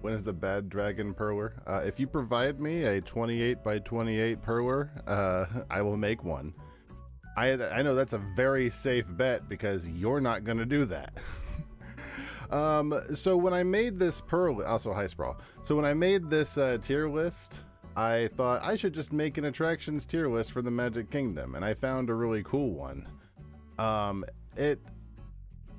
When is the bad dragon perler? If you provide me a 28 by 28 perler, I will make one. I know that's a very safe bet because you're not going to do that. So when I made this also hi Sprawl. So when I made this tier list, I thought I should just make an attractions tier list for the Magic Kingdom, and I found a really cool one.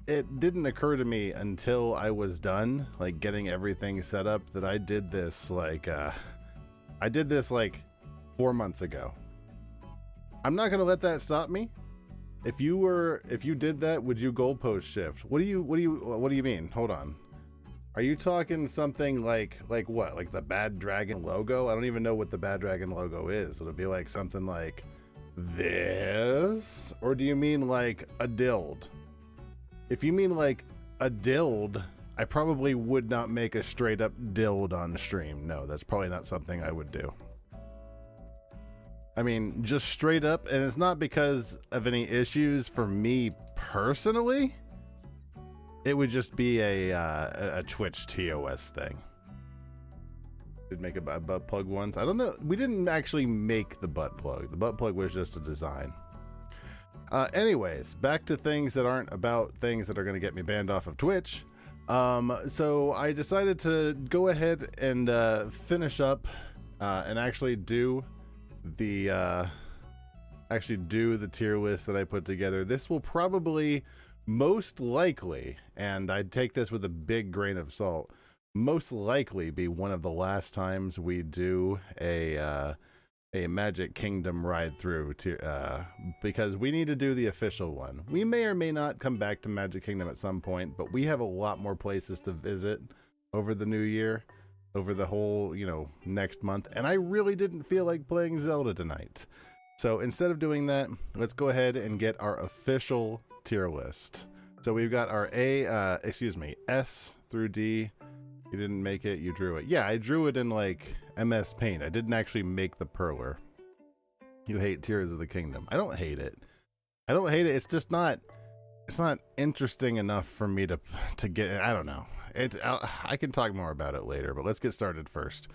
It didn't occur to me until I was done, like getting everything set up, that I did this like 4 months ago. I'm not gonna let that stop me. If you did that, would you goalpost shift? What do you mean? Hold on. Are you talking something like what? Like the Bad Dragon logo? I don't even know what the Bad Dragon logo is. It'll be like something like this, or do you mean like a dild? If you mean like a dild, I probably would not make a straight up dild on stream. No, that's probably not something I would do. I mean, just straight up, and it's not because of any issues for me personally. It would just be a Twitch TOS thing. Did make a butt plug once. I don't know. We didn't actually make the butt plug. The butt plug was just a design. Anyways, back to things that aren't about things that are going to get me banned off of Twitch. So I decided to go ahead and finish up and actually do the tier list that I put together. This will probably most likely, and I'd take this with a big grain of salt, most likely be one of the last times we do a Magic Kingdom ride through because we need to do the official one. We may or may not come back to Magic Kingdom at some point, but we have a lot more places to visit over the new year, over the whole, next month, and I really didn't feel like playing Zelda tonight. So instead of doing that, let's go ahead and get our official tier list. So we've got our S through D. You didn't make it, you drew it. Yeah, I drew it in like MS Paint. I didn't actually make the perler. You hate Tears of the Kingdom. I don't hate it. It's just not, it's not interesting enough for me to get, I don't know. I can talk more about it later, but let's get started first.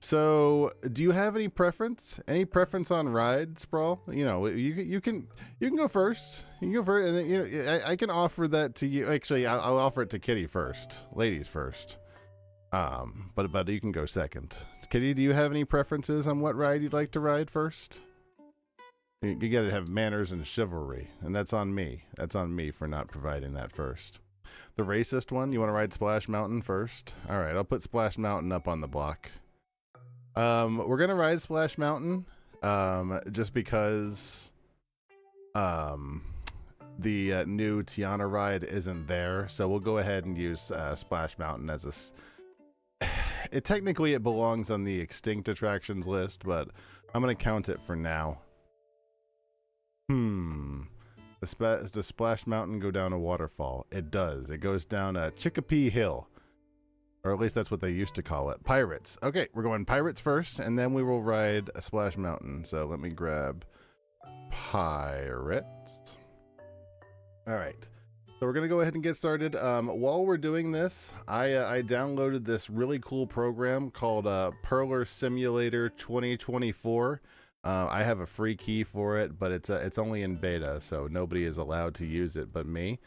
So, do you have any preference? Any preference on ride, Sprawl? You can go first. You can go first, and then, I can offer that to you. Actually, I'll offer it to Kitty first. Ladies first. But you can go second. Kitty, do you have any preferences on what ride you'd like to ride first? You gotta have manners and chivalry, and that's on me. That's on me for not providing that first. The racist one, you want to ride Splash Mountain first? All right, I'll put Splash Mountain up on the block. We're gonna ride Splash Mountain, just because, the new Tiana ride isn't there, so we'll go ahead and use Splash Mountain as technically it belongs on the extinct attractions list, but I'm gonna count it for now. Does Splash Mountain go down a waterfall? It does. It goes down a Chicopee Hill. Or at least that's what they used to call it. Pirates. Okay, we're going Pirates first, and then we will ride a Splash Mountain. So let me grab Pirates. All right. So we're going to go ahead and get started. While we're doing this, I downloaded this really cool program called Perler Simulator 2024. I have a free key for it, but it's only in beta, so nobody is allowed to use it but me.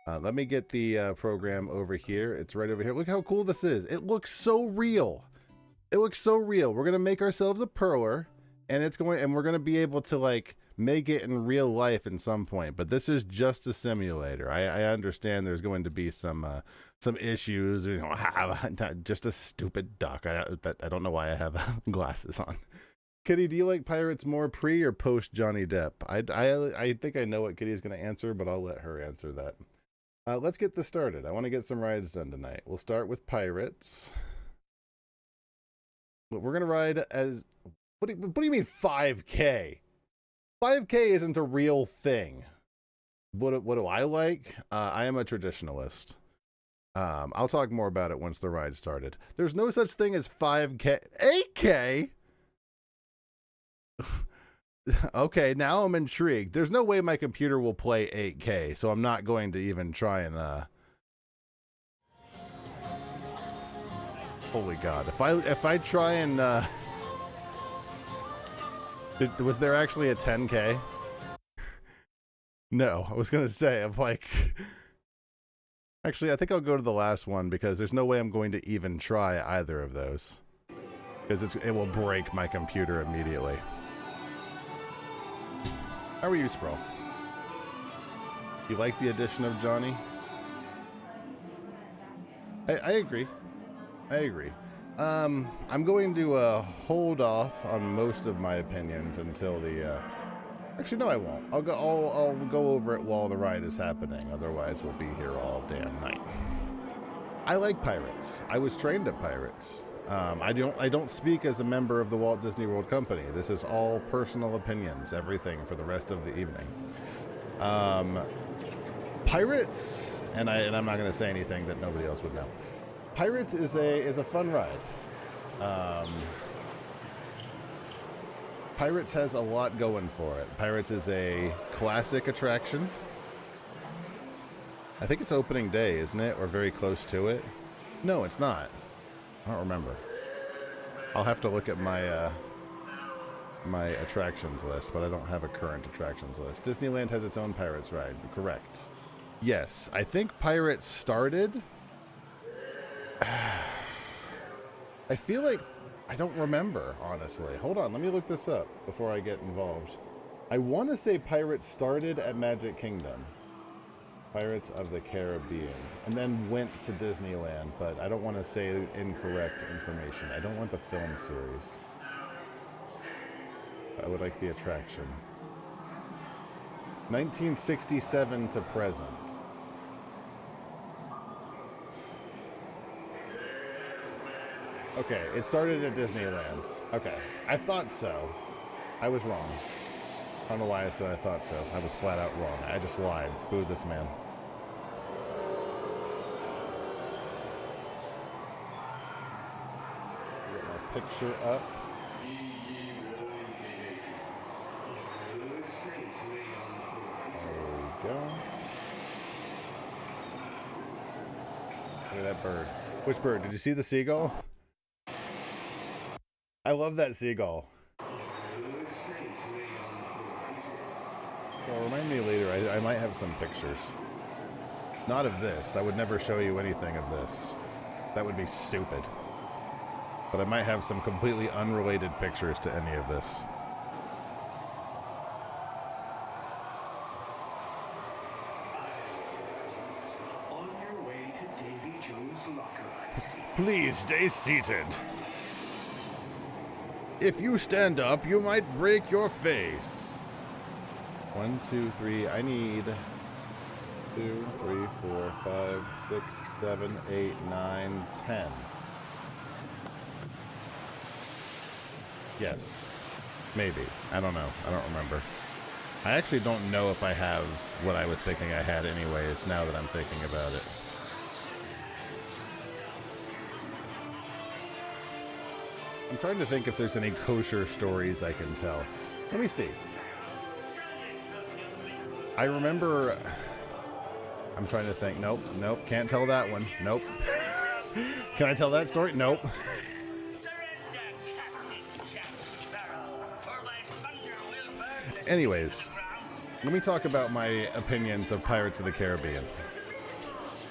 Let me get the program over here. It's right over here. Look how cool this is. It looks so real. It looks so real. We're gonna make ourselves a perler, and we're gonna be able to like make it in real life at some point. But this is just a simulator. I understand there's going to be some issues. Just a stupid duck. I don't know why I have glasses on. Kitty, do you like Pirates more pre or post Johnny Depp? I think I know what Kitty's going to answer, but I'll let her answer that. Let's get this started. I want to get some rides done tonight. We'll start with Pirates. We're going to ride as... What do you mean 5K? 5K isn't a real thing. What do I like? I am a traditionalist. I'll talk more about it once the ride started. There's no such thing as 5K. 8K? Okay, now I'm intrigued. There's no way my computer will play 8K, so I'm not going to even try and Holy God! If I try and was there actually a 10K? No, I was gonna say I'm like. Actually, I think I'll go to the last one because there's no way I'm going to even try either of those. Because it will break my computer immediately. How are you, Sproul? You like the addition of Johnny? I agree. I agree. I'm going to hold off on most of my opinions until the... Actually, no, I won't. I'll go over it while the ride is happening. Otherwise, we'll be here all damn night. I like pirates. I was trained at pirates. I don't speak as a member of the Walt Disney World Company. This is all personal opinions. Everything for the rest of the evening. Pirates, and I'm not going to say anything that nobody else would know. Pirates is a fun ride. Pirates has a lot going for it. Pirates is a classic attraction. I think it's opening day, isn't it? Or very close to it. No, it's not. I don't remember. I'll have to look at my my attractions list, but I don't have a current attractions list. Disneyland has its own Pirates ride. Correct. Yes, I think Pirates started... I feel like... I don't remember, honestly. Hold on, let me look this up before I get involved. I want to say Pirates started at Magic Kingdom. Pirates of the Caribbean. And then went to Disneyland, but I don't want to say incorrect information. I don't want the film series. I would like the attraction. 1967 to present. Okay, it started at Disneyland. Okay, I thought so. I was wrong. I don't know why I said I thought so. I was flat out wrong. I just lied. Boo this man. Get my picture up. There we go. Look at that bird. Which bird? Did you see the seagull? I love that seagull. Well, remind me later. I might have some pictures. Not of this. I would never show you anything of this. That would be stupid. But I might have some completely unrelated pictures to any of this. On your way to Davy Jones' locker, I see. Please stay seated. If you stand up, you might break your face. 1, 2, 3. I need 2, 3, 4, 5, 6, 7, 8, 9, 10. Yes. Maybe. I don't know. I don't remember. I actually don't know if I have what I was thinking I had anyways, now that I'm thinking about it. I'm trying to think if there's any kosher stories I can tell. Let me see. I remember... I'm trying to think. Nope. Can't tell that one. Nope. Can I tell that story? Nope. Anyways, let me talk about my opinions of Pirates of the Caribbean.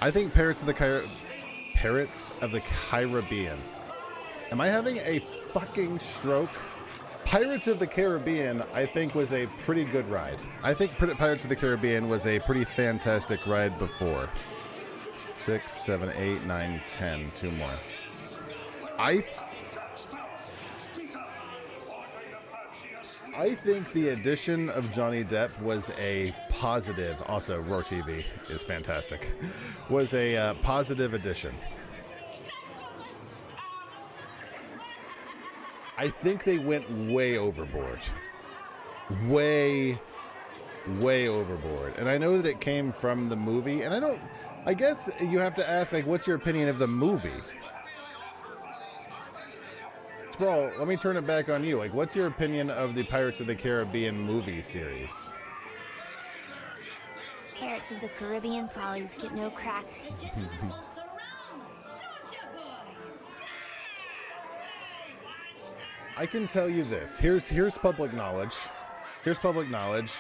I think Pirates of the Caribbean. Am I having a fucking stroke? Pirates of the Caribbean, I think, was a pretty good ride. I think Pirates of the Caribbean was a pretty fantastic ride before. 6, 7, 8, 9, 10. 2 more. I think the addition of Johnny Depp was a positive. Also, Roar TV is fantastic. Was a positive addition. I think they went way overboard. Way overboard. And I know that it came from the movie, and I guess you have to ask, like, what's your opinion of the movie? Sprawl, let me turn it back on you. Like, what's your opinion of the Pirates of the Caribbean movie series? Pirates of the Caribbean prollies get no crackers. I can tell you this. Here's public knowledge. Here's public knowledge.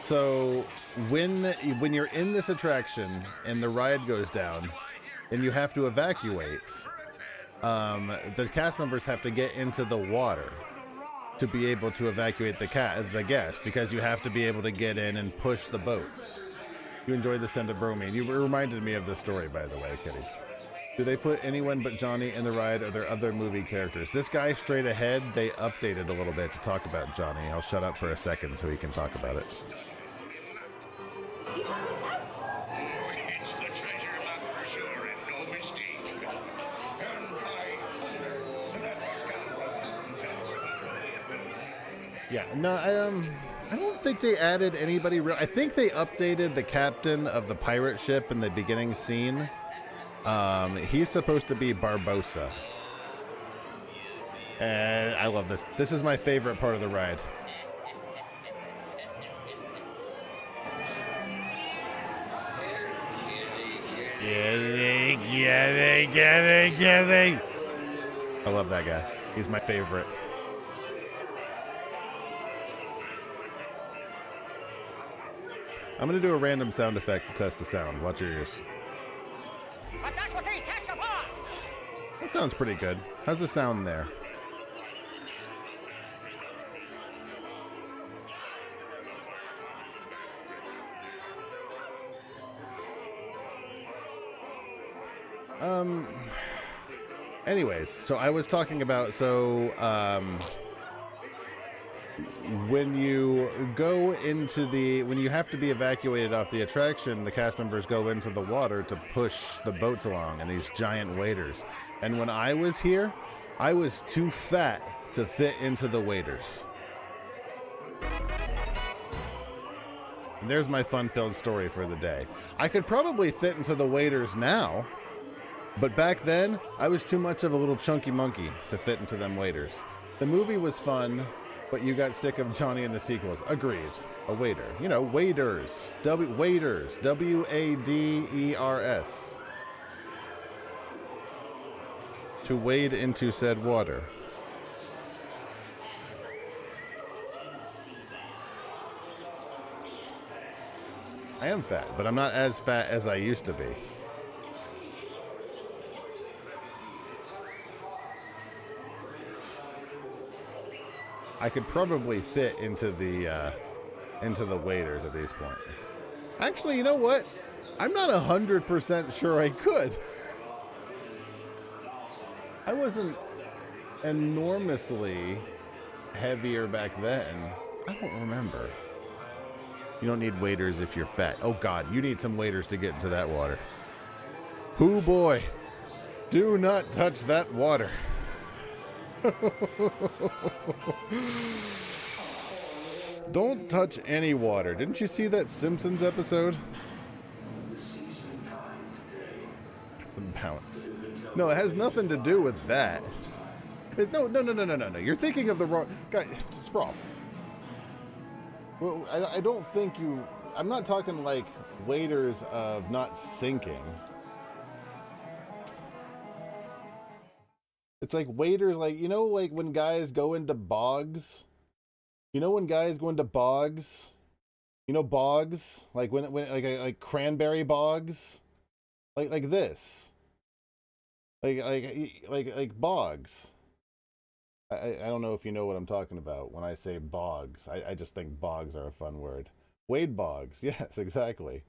So when you're in this attraction and the ride goes down and you have to evacuate, the cast members have to get into the water to be able to evacuate the guest, because you have to be able to get in and push the boats. You enjoyed the scent of bromine. You reminded me of this story, by the way, Kitty. Do they put anyone but Johnny in the ride, or are there other movie characters? This guy straight ahead, they updated a little bit to talk about Johnny. I'll shut up for a second so he can talk about it. It's the treasure map for sure, and no mistake. And by thunder, that Yeah, no, I don't think they added anybody real. I think they updated the captain of the pirate ship in the beginning scene. He's supposed to be Barbosa. And I love this. This is my favorite part of the ride. Get it. I love that guy. He's my favorite. I'm going to do a random sound effect to test the sound. Watch your ears. But that's what these tests are for! That sounds pretty good. How's the sound there? Anyways, so I was talking about, when you go into when you have to be evacuated off the attraction, the cast members go into the water to push the boats along in these giant waders. And when I was here, I was too fat to fit into the waders. And there's my fun-filled story for the day. I could probably fit into the waders now, but back then, I was too much of a little chunky monkey to fit into them waders. The movie was fun, but you got sick of Johnny and the sequels. Agreed. A wader. You know, waders. Waders. W-A-D-E-R-S. To wade into said water. I am fat, but I'm not as fat as I used to be. I could probably fit into the waders at this point. Actually, you know what? I'm not 100% sure I could. I wasn't enormously heavier back then. I don't remember. You don't need waders if you're fat. Oh God, you need some waders to get into that water. Hoo boy, do not touch that water. Don't touch any water. Didn't you see that Simpsons episode? Some bounce. No, it has nothing to do with that. No. You're thinking of the wrong guy. Sprawl. Well, I don't think you. I'm not talking like waders of not sinking. It's like waders, like, you know, like when guys go into bogs. You know when guys go into bogs. You know bogs, like when like cranberry bogs, like this. Like bogs. I don't know if you know what I'm talking about when I say bogs. I just think bogs are a fun word. Wade bogs. Yes, exactly.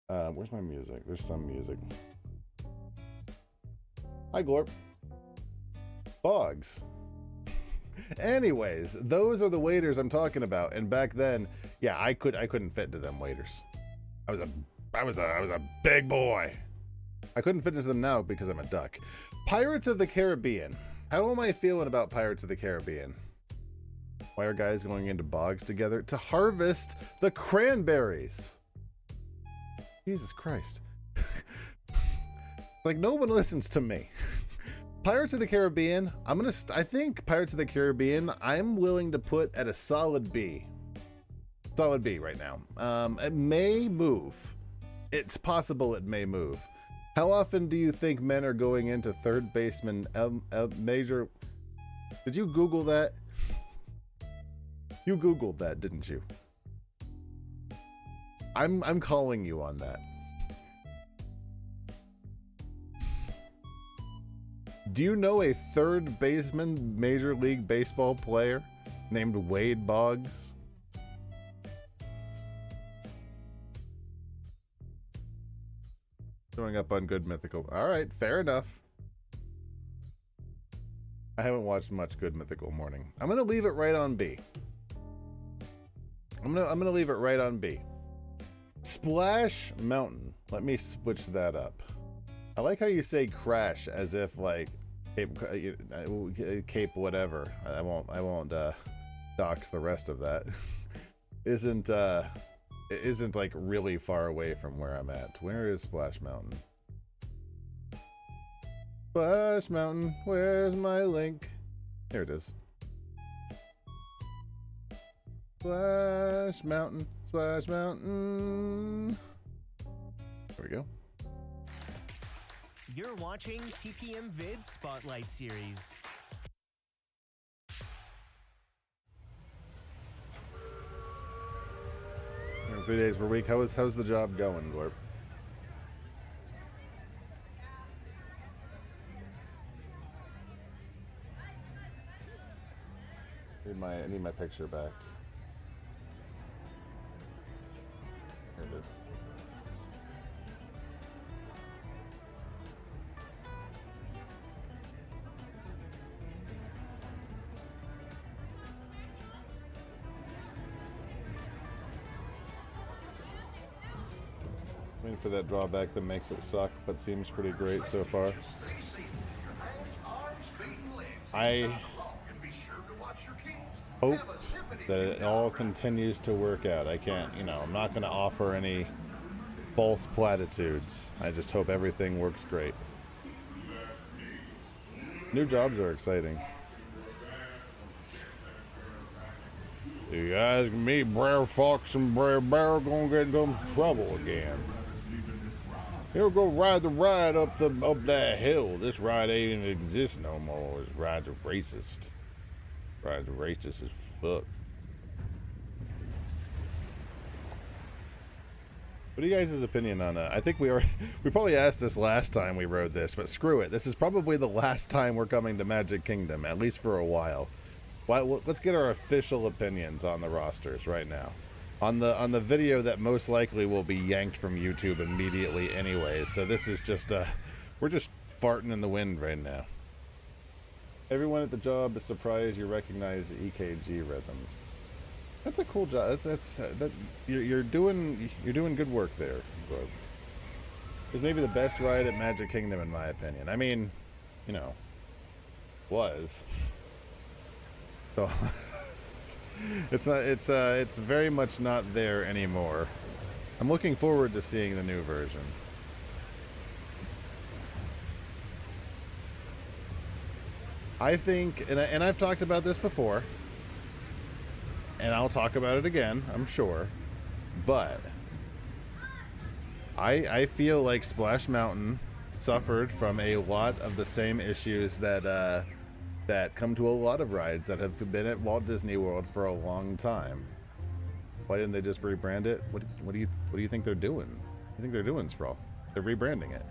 Where's my music? There's some music. Hi, Glorp. Bogs. Anyways, those are the waders I'm talking about. And back then, yeah, I couldn't fit into them waders. I was a big boy. I couldn't fit into them now because I'm a duck. Pirates of the Caribbean. How am I feeling about Pirates of the Caribbean? Why are guys going into bogs together? To harvest the cranberries. Jesus Christ. Like, no one listens to me. Pirates of the Caribbean, I think Pirates of the Caribbean, I'm willing to put at a solid B. Solid B right now. It may move. It's possible it may move. How often do you think men are going into third baseman major? Did you Google that? You Googled that, didn't you? I'm calling you on that. Do you know a third baseman Major League Baseball player named Wade Boggs? Showing up on Good Mythical. All right, fair enough. I haven't watched much Good Mythical Morning. I'm gonna leave it right on B. I'm gonna leave it right on B. Splash Mountain. Let me switch that up. I like how you say crash as if like Cape whatever. I won't dox the rest of that. Isn't like really far away from where I'm at. Where is Splash Mountain? Splash Mountain, where's my link? Here it is. Splash Mountain, Splash Mountain. There we go. You're watching TPM Vid Spotlight Series. 3 days per week. How's the job going, Gorp? I need my picture back. Here it is. Waiting for that drawback that makes it suck, but seems pretty great so far. I hope that it all continues to work out. I can't, I'm not going to offer any false platitudes. I just hope everything works great. New jobs are exciting. You guys can meet Brer Fox and Brer Bear gonna get into some trouble again. He'll go ride the ride up that hill. This ride ain't exist no more. This ride's a racist. Ride's racist as fuck. What are you guys' opinion on that? I think we probably asked this last time we rode this, but screw it. This is probably the last time we're coming to Magic Kingdom, at least for a while. Let's get our official opinions on the rosters right now. On the video that most likely will be yanked from YouTube immediately anyway. So this is just we're just farting in the wind right now. Everyone at the job is surprised you recognize EKG rhythms. That's a cool job. You're doing good work there, bro. It's maybe the best ride at Magic Kingdom in my opinion. I mean, was. So it's very much not there anymore. I'm looking forward to seeing the new version. I think, and I've talked about this before, and I'll talk about it again, I'm sure, but I feel like Splash Mountain suffered from a lot of the same issues that come to a lot of rides that have been at Walt Disney World for a long time. Why didn't they just rebrand it? What do you think they're doing? What do you think they're doing, Sprawl? They're rebranding it.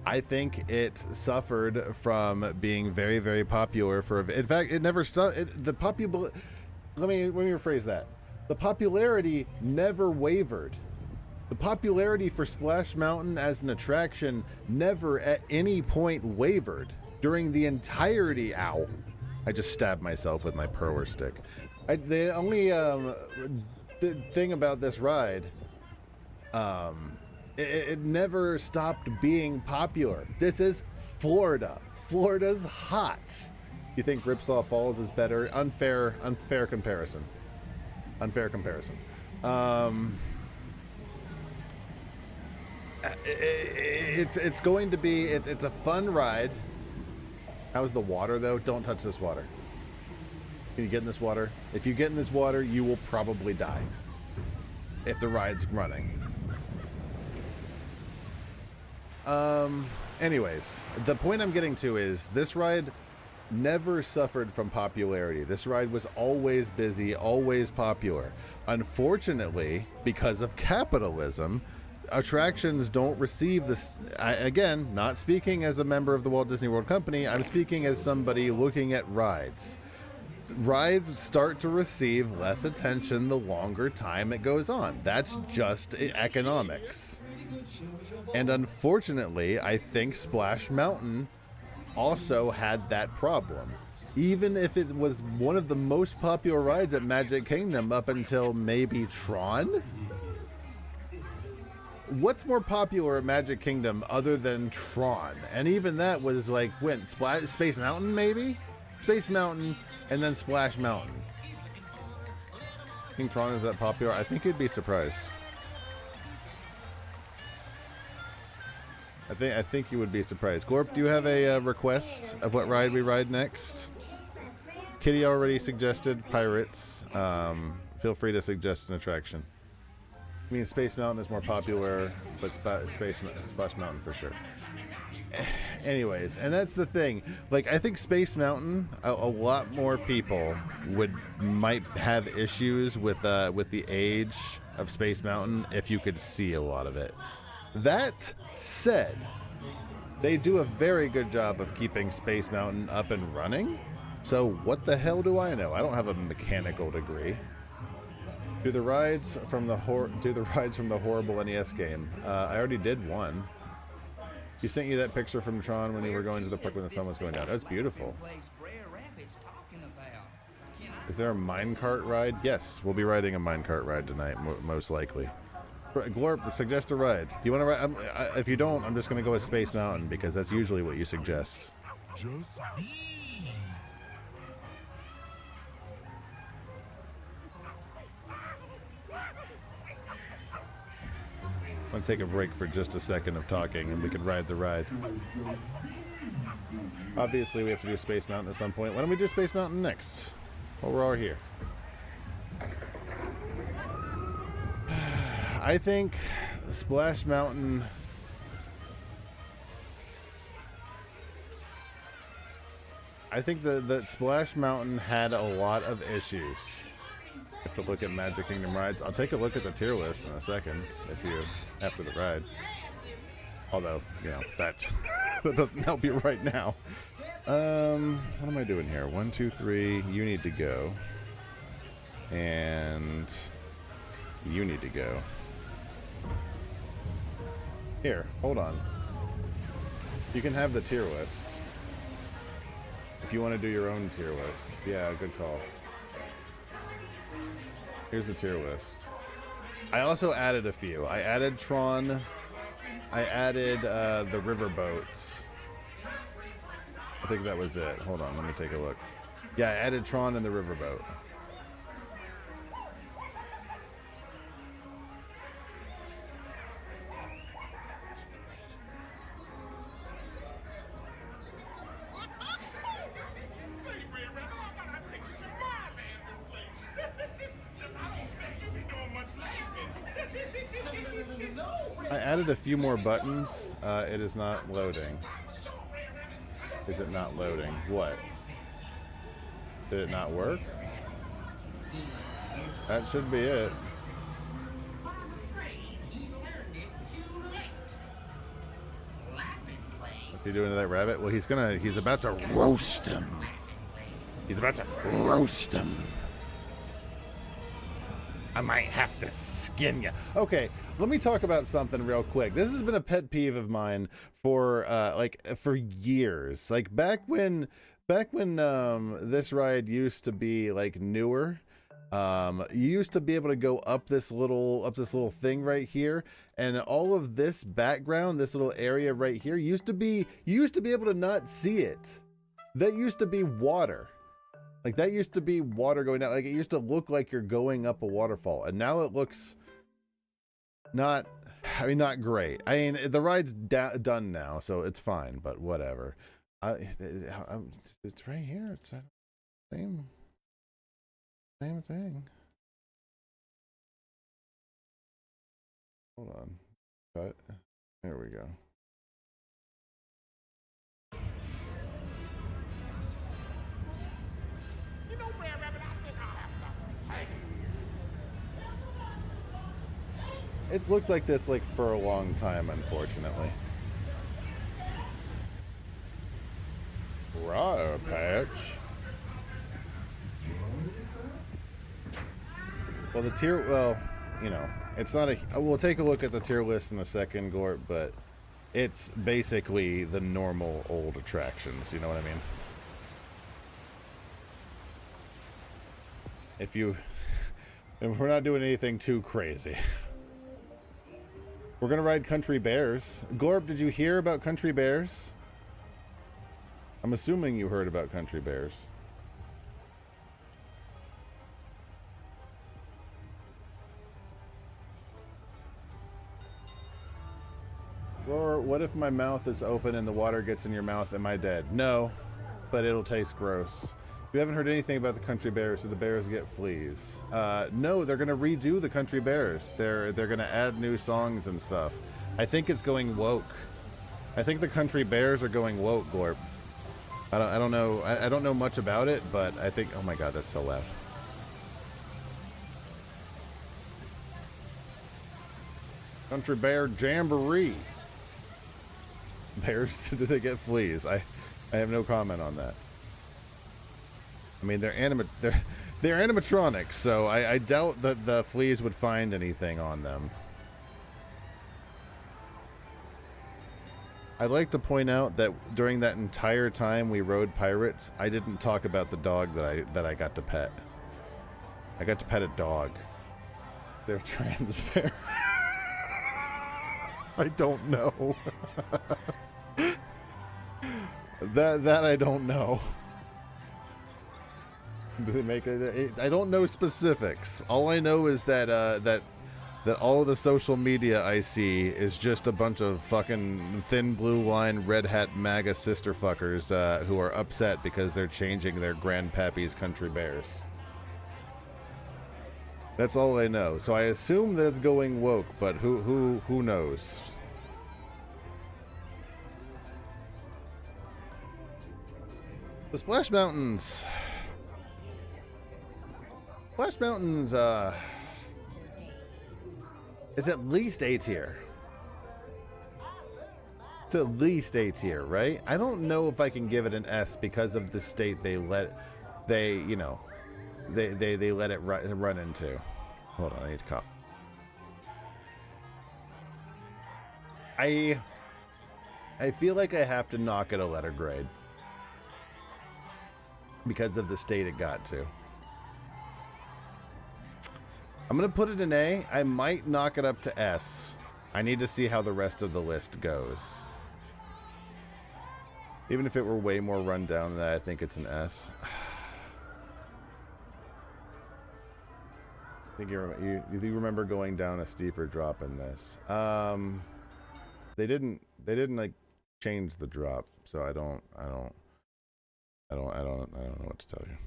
I think it suffered from being very, very popular in fact, it never let me rephrase that. The popularity never wavered. The popularity for Splash Mountain as an attraction never at any point wavered during the entirety. Ow. I just stabbed myself with my Perler stick. The only thing about this ride, it never stopped being popular. This is Florida. Florida's hot. You think Ripsaw Falls is better? Unfair comparison. Unfair comparison. It's going to be it's a fun ride. How's the water though? Don't touch this water. Can you get in this water? If you get in this water, you will probably die if the ride's running. Anyways, the point I'm getting to is this ride never suffered from popularity. This ride was always busy, always popular. Unfortunately, because of capitalism, attractions don't receive this. Again, not speaking as a member of the Walt Disney World Company, I'm speaking as somebody looking at rides. Rides start to receive less attention the longer time it goes on. That's just economics. And unfortunately, I think Splash Mountain also had that problem. Even if it was one of the most popular rides at Magic Kingdom up until maybe Tron? What's more popular at Magic Kingdom other than Tron? And even that was like, when? Space Mountain, maybe? Space Mountain, and then Splash Mountain. I think Tron is that popular. I think you'd be surprised. I think you would be surprised. Glorp, do you have a request of what ride we ride next? Kitty already suggested Pirates. Feel free to suggest an attraction. I mean, Space Mountain is more popular, but Splash Mountain for sure. Anyways, and that's the thing. Like, I think Space Mountain, a lot more people might have issues with the age of Space Mountain if you could see a lot of it. That said, they do a very good job of keeping Space Mountain up and running. So what the hell do I know? I don't have a mechanical degree. Do the rides from the horrible NES game. I already did one. He sent you that picture from Tron when you were going to the park when the sun was going down. That's beautiful. Is there a minecart ride? Yes, we'll be riding a minecart ride tonight, most likely. Glorp, suggest a ride. Do you want to ride? If you don't, I'm just going to go with Space Mountain because that's usually what you suggest. Just I'm going to take a break for just a second of talking and we can ride the ride. Obviously, we have to do Space Mountain at some point. Why don't we do Space Mountain next? While we're all here. I think Splash Mountain... I think that Splash Mountain had a lot of issues. If to look at Magic Kingdom rides, I'll take a look at the tier list in a second. After the ride. Although, you know, that doesn't help you right now. What am I doing here? 1, 2, 3. You need to go, and you need to go. Here, hold on. You can have the tier list if you want to do your own tier list. Yeah, good call. Here's the tier list. I also added a few. I added Tron. I added the riverboats. I think that was it. Hold on, let me take a look. Yeah, I added Tron and the riverboat. I added a few more buttons. It is not loading. Is it not loading? What? Did it not work? That should be it. What's he doing to that rabbit? Well, he's about to roast him. He's about to roast him. I might have to skin you. Okay, let me talk about something real quick. This has been a pet peeve of mine for years. Like back when this ride used to be like newer. You used to be able to go up this little thing right here, and all of this background, this little area right here, you used to be able to not see it. That used to be water. Like that used to be water going down. Like it used to look like you're going up a waterfall, and now it looks not great. I mean, the ride's done now, so it's fine. But whatever. It's right here. It's the same thing. Hold on. Cut. There we go. It's looked like this like for a long time, unfortunately. Briar patch. Well, you know, it's not a. We'll take a look at the tier list in a second, Gort, but it's basically the normal old attractions. You know what I mean? If we're not doing anything too crazy. We're gonna ride Country Bears. Gorb, did you hear about Country Bears? I'm assuming you heard about Country Bears. Or what if my mouth is open and the water gets in your mouth? Am I dead? No, but it'll taste gross. You haven't heard anything about the Country Bears, so the bears get fleas. No, they're gonna redo the Country Bears. They're gonna add new songs and stuff. I think it's going woke. I think the Country Bears are going woke, Gorp. I don't know. I don't know much about it, but I think. Oh my God, that's so loud. Country Bear Jamboree. Bears, do they get fleas? I have no comment on that. I mean, they're animatronics, so I doubt that the fleas would find anything on them. I'd like to point out that during that entire time we rode Pirates, I didn't talk about the dog that I got to pet. I got to pet a dog. They're trans bear. I don't know. that I don't know. Do they make it? I don't know specifics. All I know is that that all of the social media I see is just a bunch of fucking thin blue line red hat MAGA sister fuckers who are upset because they're changing their grandpappy's Country Bears. That's all I know. So I assume that it's going woke, but who knows? The Splash Mountains. Splash Mountains is at least A tier. It's at least A tier, right? I don't know if I can give it an S because of the state they let it run into. Hold on, I need to cough. I feel like I have to knock it a letter grade because of the state it got to. I'm going to put it in A. I might knock it up to S. I need to see how the rest of the list goes. Even if it were way more run down than that, I think it's an S. I think you remember going down a steeper drop in this. They didn't like change the drop, so I don't know what to tell you.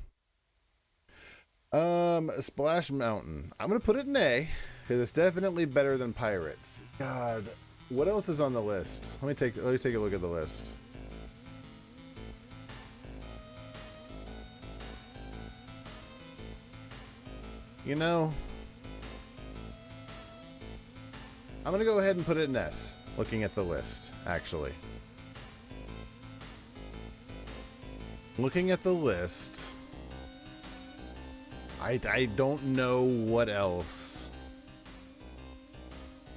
Splash Mountain. I'm gonna put it in A because it's definitely better than Pirates. God, what else is on the list? Let me take a look at the list. You know, I'm gonna go ahead and put it in S. Looking at the list, actually. Looking at the list. I don't know what else.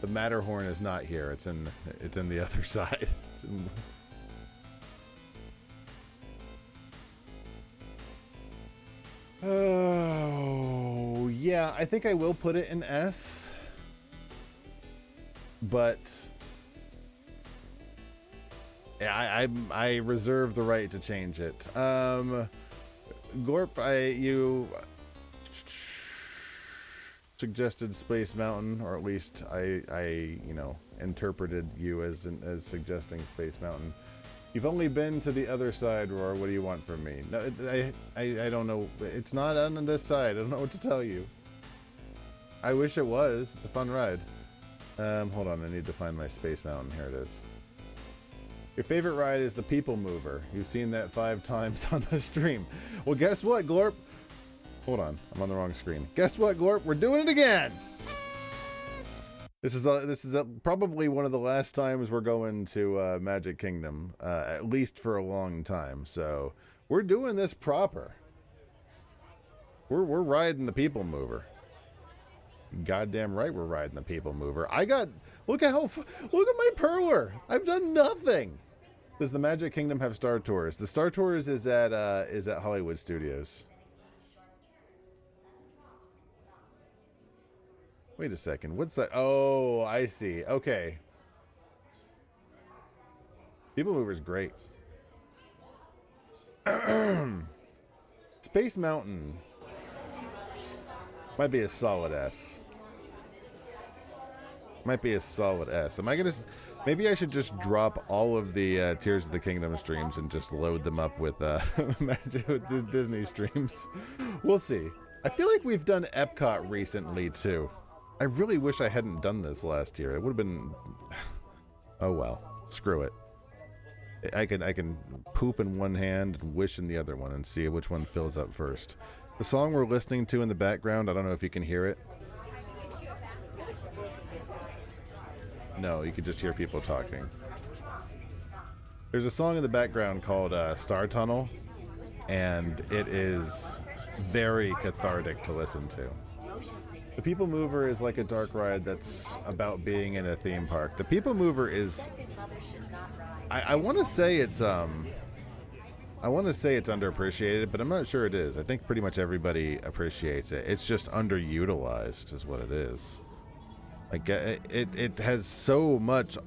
The Matterhorn is not here. It's in the other side. Oh yeah, I think I will put it in S. But yeah, I reserve the right to change it. Gorp, you suggested Space Mountain, or at least I interpreted you as suggesting Space Mountain. You've only been to the other side, Roar. What do you want from me? No, I don't know. It's not on this side. I don't know what to tell you. I wish it was. It's a fun ride. Hold on. I need to find my Space Mountain. Here it is. Your favorite ride is the People Mover. You've seen that 5 times on the stream. Well, guess what, Glorp? Hold on. I'm on the wrong screen. Guess what, Glorp? We're doing it again! This is probably one of the last times we're going to Magic Kingdom, at least for a long time. So we're doing this proper. We're riding the people mover. Goddamn right, we're riding the people mover. Look at my Perler. I've done nothing. Does the Magic Kingdom have Star Tours? The Star Tours is at Hollywood Studios. Wait a second. What's that? Oh, I see. Okay. People Mover's great. Space Mountain might be a solid S. Might be a solid S. Am I gonna? Maybe I should just drop all of the Tears of the Kingdom streams and just load them up with with the Disney streams. We'll see. I feel like we've done Epcot recently too. I really wish I hadn't done this last year. It would have been. Oh well. Screw it. I can poop in one hand and wish in the other one and see which one fills up first. The song we're listening to in the background, I don't know if you can hear it. No, you could just hear people talking. There's a song in the background called Star Tunnel, and it is very cathartic to listen to. The People Mover is like a dark ride that's about being in a theme park. The People Mover is... I want to say it's underappreciated, but I'm not sure it is. I think pretty much everybody appreciates it. It's just underutilized is what it is. Like it has so much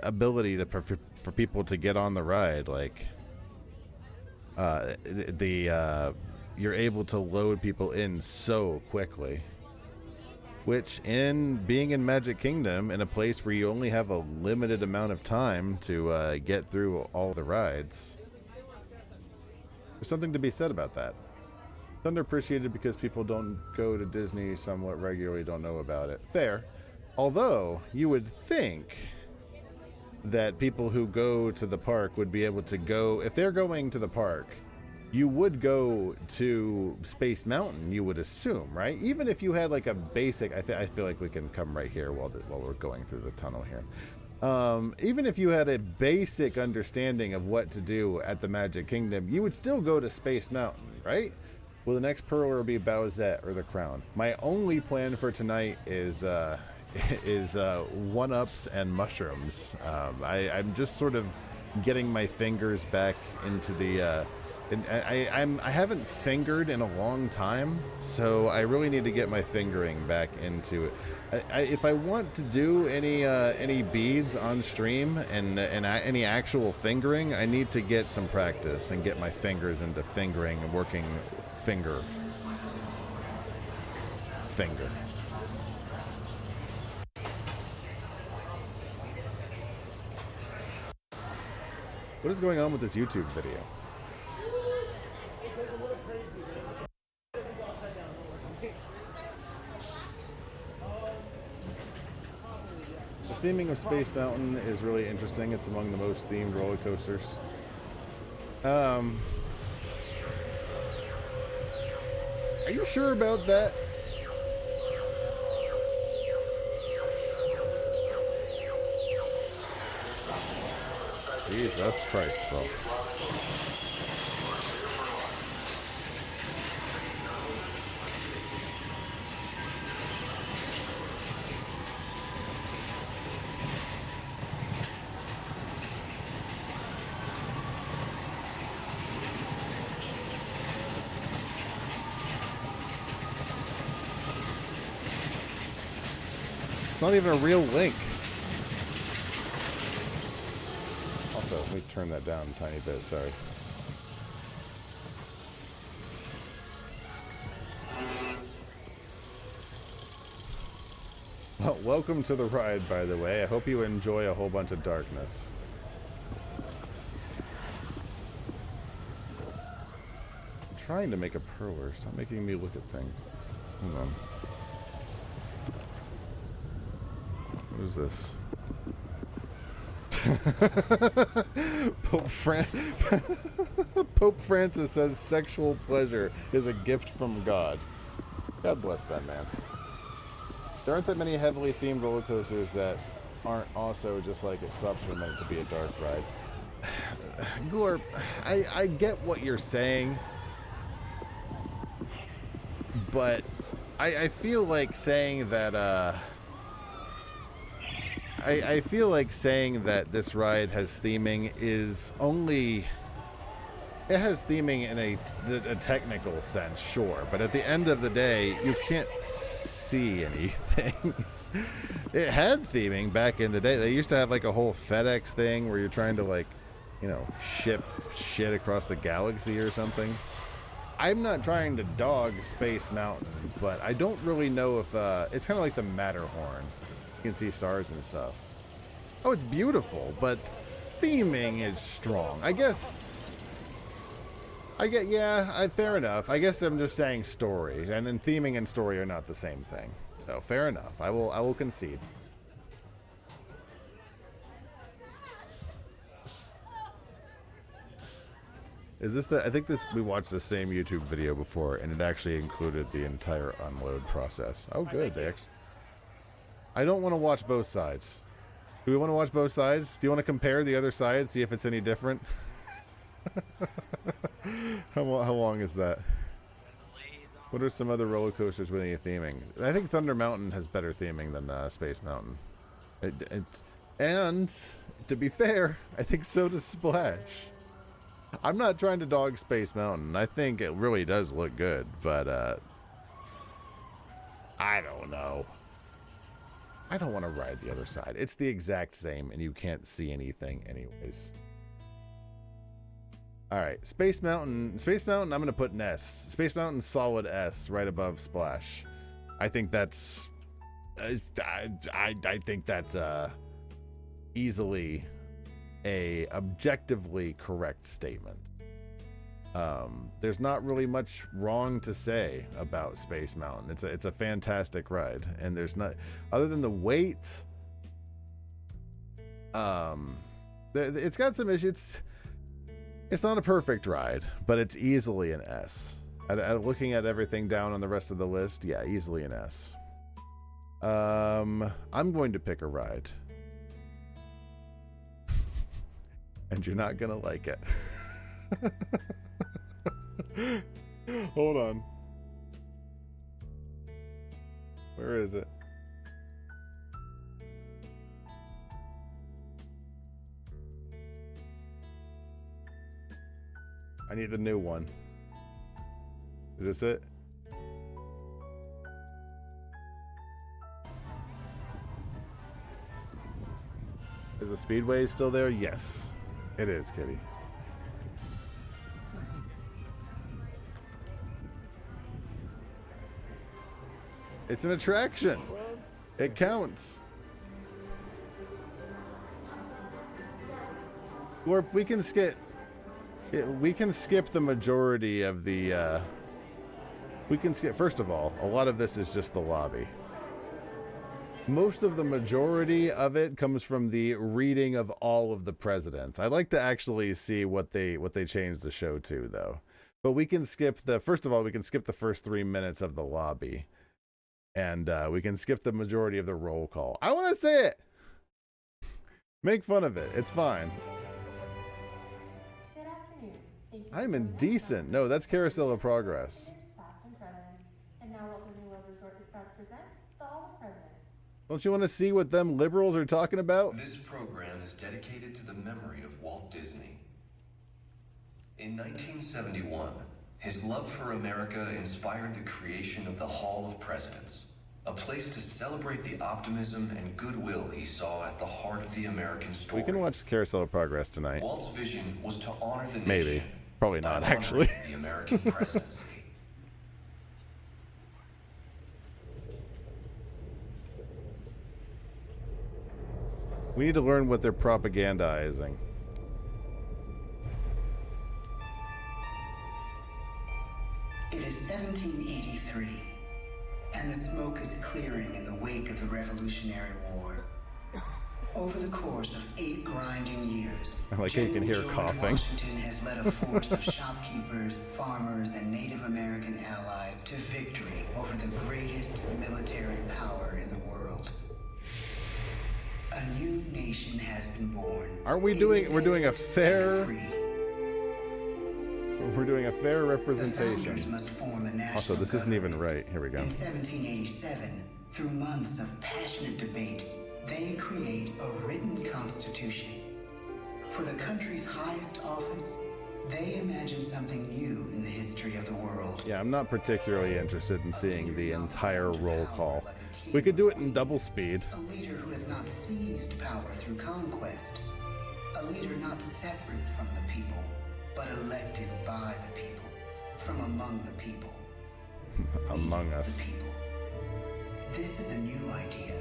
ability for people to get on the ride. Like you're able to load people in so quickly. Which, in being in Magic Kingdom, in a place where you only have a limited amount of time to get through all the rides, there's something to be said about that. It's underappreciated because people don't go to Disney somewhat regularly, don't know about it. Fair. Although, you would think that people who go to the park would be able to go, if they're going to the park, you would go to Space Mountain, you would assume, right? Even if you had like a basic, I feel like we can come right here while we're going through the tunnel here. Even if you had a basic understanding of what to do at the Magic Kingdom, you would still go to Space Mountain, right? Well, the next Perler will be Bowsette or the Crown. My only plan for tonight is one-ups and mushrooms. I'm just sort of getting my fingers back into the... And I haven't fingered in a long time, so I really need to get my fingering back into it. If I want to do any beads on stream and any actual fingering, I need to get some practice and get my fingers into fingering and working finger. What is going on with this YouTube video? The theming of Space Mountain is really interesting. It's among the most themed roller coasters. Are you sure about that? Jesus Christ, bro. It's not even a real link. Also, let me turn that down a tiny bit, sorry. Well, welcome to the ride, by the way. I hope you enjoy a whole bunch of darkness. I'm trying to make a Perler. Stop making me look at things. Hold on. What is this? Pope Francis says sexual pleasure is a gift from God. God bless that man. There aren't that many heavily themed roller coasters that aren't also just like it stops for a minute to be a dark ride. Glorp, I get what you're saying, but I feel like saying that I feel like saying that this ride has theming is only... It has theming in a technical sense, sure, but at the end of the day, you can't see anything. It had theming back in the day. They used to have like a whole FedEx thing where you're trying to like, you know, ship shit across the galaxy or something. I'm not trying to dog Space Mountain, but I don't really know if it's kind of like the Matterhorn. You can see stars and stuff. Oh, it's beautiful, but theming is strong. I guess. Yeah, fair enough. I guess I'm just saying story, and then theming and story are not the same thing. So fair enough. I will concede. Is this the? I think this. We watched the same YouTube video before, and it actually included the entire unload process. Oh, good. I don't want to watch both sides. Do we want to watch both sides? Do you want to compare the other side, see if it's any different? How long is that? What are some other roller coasters with any theming? I think Thunder Mountain has better theming than Space Mountain. And to be fair, I think so does Splash. I'm not trying to dog Space Mountain. I think it really does look good, but I don't know. I don't want to ride the other side. It's the exact same, and you can't see anything anyways. All right, Space Mountain, I'm going to put an S. Space Mountain solid S right above Splash. I think that's I think that's easily a objectively correct statement. There's not really much wrong to say about Space Mountain. It's a fantastic ride, and there's not, other than the weight, it's got some issues. It's not a perfect ride, but it's easily an S. Looking at everything down on the rest of the list, yeah, easily an S. I'm going to pick a ride. And you're not going to like it. Hold on. Where is it? I need the new one. Is this it? Is the Speedway still there? Yes, it is, Kitty. It's an attraction. It counts. Or we can skip. We can skip the majority of the. We can skip. First of all, a lot of this is just the lobby. Most of the majority of it comes from the reading of all of the presidents. I'd like to actually see what they changed the show to, though. But we can skip the. First of all, we can skip the first 3 minutes of the lobby, and we can skip the majority of the roll call. I want to say it. Make fun of it. It's fine. I'm indecent. No, that's Carousel of Progress. Past and present. And now Walt Disney World Resort is proud to present the Hall of Presidents. Don't you want to see what them liberals are talking about? This program is dedicated to the memory of Walt Disney. In 1971, his love for America inspired the creation of the Hall of Presidents, a place to celebrate the optimism and goodwill he saw at the heart of the American story. We can watch Carousel of Progress tonight. Walt's vision was to honor the nation. Maybe. Probably not, by actually. honoring the American presidency. We need to learn what they're propagandizing. It is 1783, and the smoke is clearing in the wake of the Revolutionary War. Over the course of 8 grinding years, Like you can hear General George coughing. Washington has led a force of shopkeepers, farmers, and Native American allies to victory over the greatest military power in the world. A new nation has been born. Aren't we doing? We're doing a fair. Free. We're doing a fair The representation. founders must form a national Also, this isn't even government. right. Here we go. In 1787, through months of passionate debate, they create a written constitution. For the country's highest office, they imagine something new in the history of the world. Yeah, I'm not particularly interested in seeing the entire roll call. We could do it in double speed. A leader who has not seized power through conquest. A leader not separate from the people, but elected by the people, from among the people. Among The us. people. This is a new idea,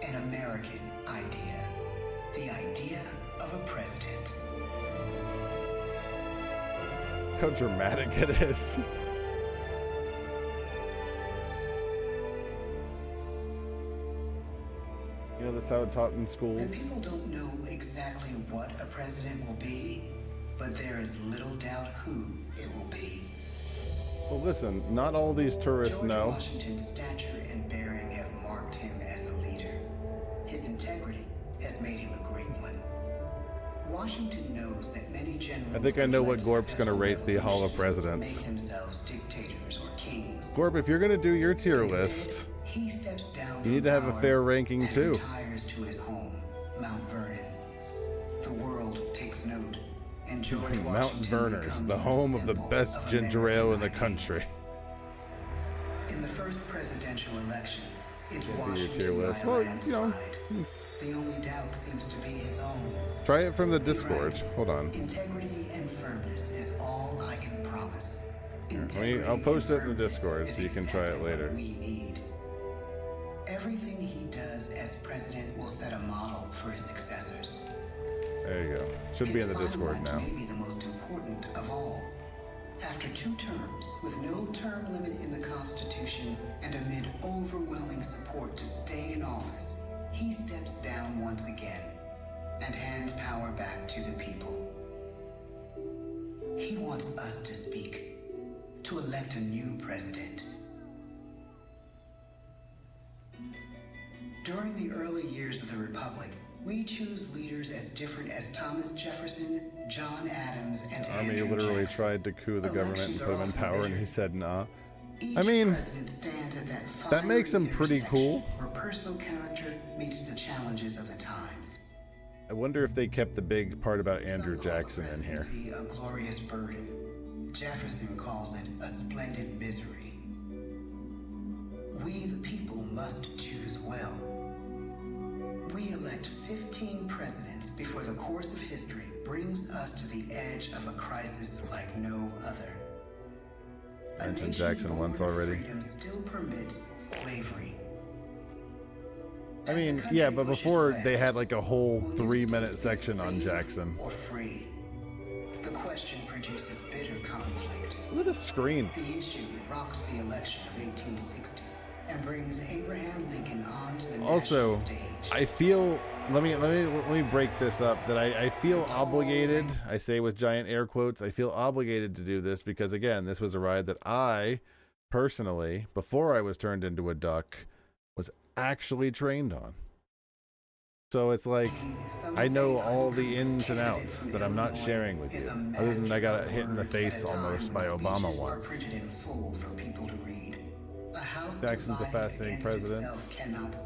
an American idea. The idea of a president. How dramatic it is. You know, that's how it's taught in The schools. people don't know exactly what a president will be, but there is little doubt who it will be. Well, listen, not all these tourists George know. Washington's stature and bearing have marked him as a leader. His integrity has made him a great one. Washington knows that many generals I think I know what who led Gorp's gonna successful rate the Hall of revolutions Presidents. make themselves dictators or kings. Gorp, if you're gonna do your tier Instead, list, he steps down you need from to have a power fair ranking and too. retires to his home, Mount Vernon. The world takes note, and George Mount Washington Verner's, becomes the home of the symbol best of ginger ale in the American country. ideals. In the first presidential election, it's Can't do your Washington tier by list. a Well, landslide. The only doubt seems to be his own. Try it from the He Discord. writes, Hold on. Integrity and firmness is all I can promise. I'll post it in the Integrity and Discord firmness so you is can try it exactly what later. we need. Everything he does as president will set a model for his successors. There you go. Should be in the His Discord final now. act may be the most important of all. After 2 terms, with no term limit in the Constitution, and amid overwhelming support to stay in office, he steps down once again and hands power back to the people. He wants us to speak, to elect a new president. During the early years of the Republic, we choose leaders as different as Thomas Jefferson, John Adams, and Army Andrew literally Jackson. tried to coup the government and Elections put him are in often power, and bitter. he said nah. Each I mean, president stands at that that makes him fiery pretty intersection cool. where personal character meets the challenges of the times. I wonder if they kept the big part about Andrew Some call the Jackson in here. presidency a glorious burden. Jefferson calls it a splendid misery. We, the people, must choose well. We elect 15 presidents before the course of history brings us to the edge of a crisis like no other. A Mentioned nation Jackson born once of already. freedom still permits slavery. I As the mean, country yeah, but pushes before west, they had like a whole will you 3-minute still be section on slave Jackson. or free? The question produces bitter conflict. Look at the screen. The issue rocks the election of 1860 and brings Abraham Lincoln onto the Also, national stage. I feel let me break this up that I feel obligated, I say with giant air quotes, I feel obligated to do this because again, this was a ride that I personally, before I was turned into a duck, was actually trained on. So it's like I know all the ins and outs that I'm not sharing with you. Other than I got hit in the face almost by Obama once. Jackson's a fascinating president.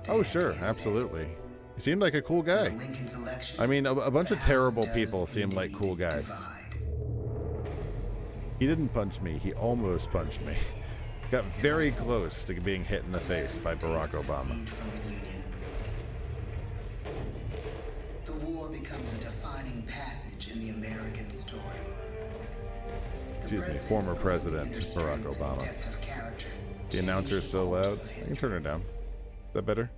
Oh, sure, absolutely. He seemed like a cool guy. I mean, a bunch of terrible people seem like cool guys. He didn't punch me. He almost punched me. Got very close to being hit in the face by Barack Obama. The war becomes a defining passage in the American story. Excuse me, former President Barack Obama. The announcer is so loud. I can turn it down. Is that better?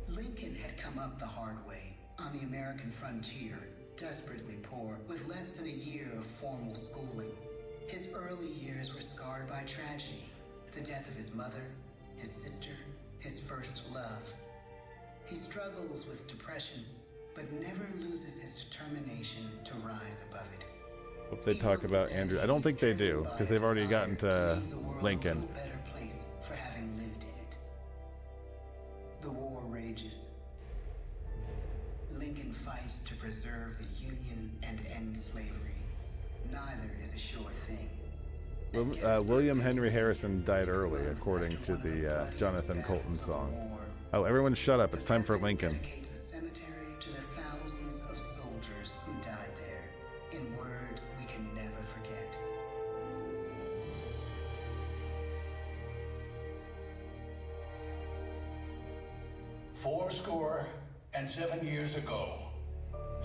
Lincoln had come up the hard way on the American frontier, desperately poor, with less than a year of formal schooling. His early years were scarred by tragedy, the death of his mother, his sister, his first love. He struggles with depression, but but never loses his determination to rise above it. Hope they talk about Andrew. I don't think they do, because they've already gotten to Lincoln. A better place for having lived in it. The war rages. Lincoln fights to preserve the Union and end slavery. Neither is a sure thing. William Henry Harrison died early, according to the Jonathan Colton song. Oh, everyone shut up. It's time for Lincoln. Dedicates a cemetery to the thousands of soldiers who died there, in words we can never forget. Fourscore and 7 years ago,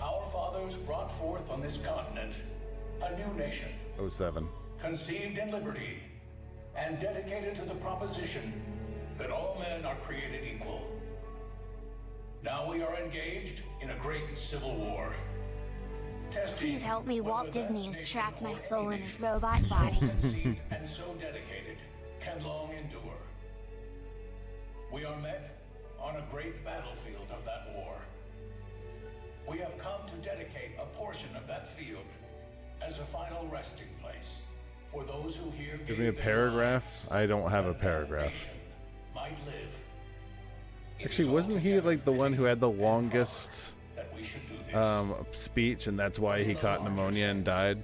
our fathers brought forth on this continent a new nation, 07. conceived in liberty and dedicated to the proposition that all men are created equal. Now we are engaged in a great civil war. Testing Please help me. whether Walt that Disney has nation trapped my or soul in his nation robot so body. conceived and so dedicated can long endure. We are met on a great battlefield of that war. We have come to dedicate a portion of that field as a final resting place for those who here Give me a paragraph. I don't have a paragraph. might live. Actually, wasn't he like the one who had the longest That we should do this. speech, and that's why he caught pneumonia and died?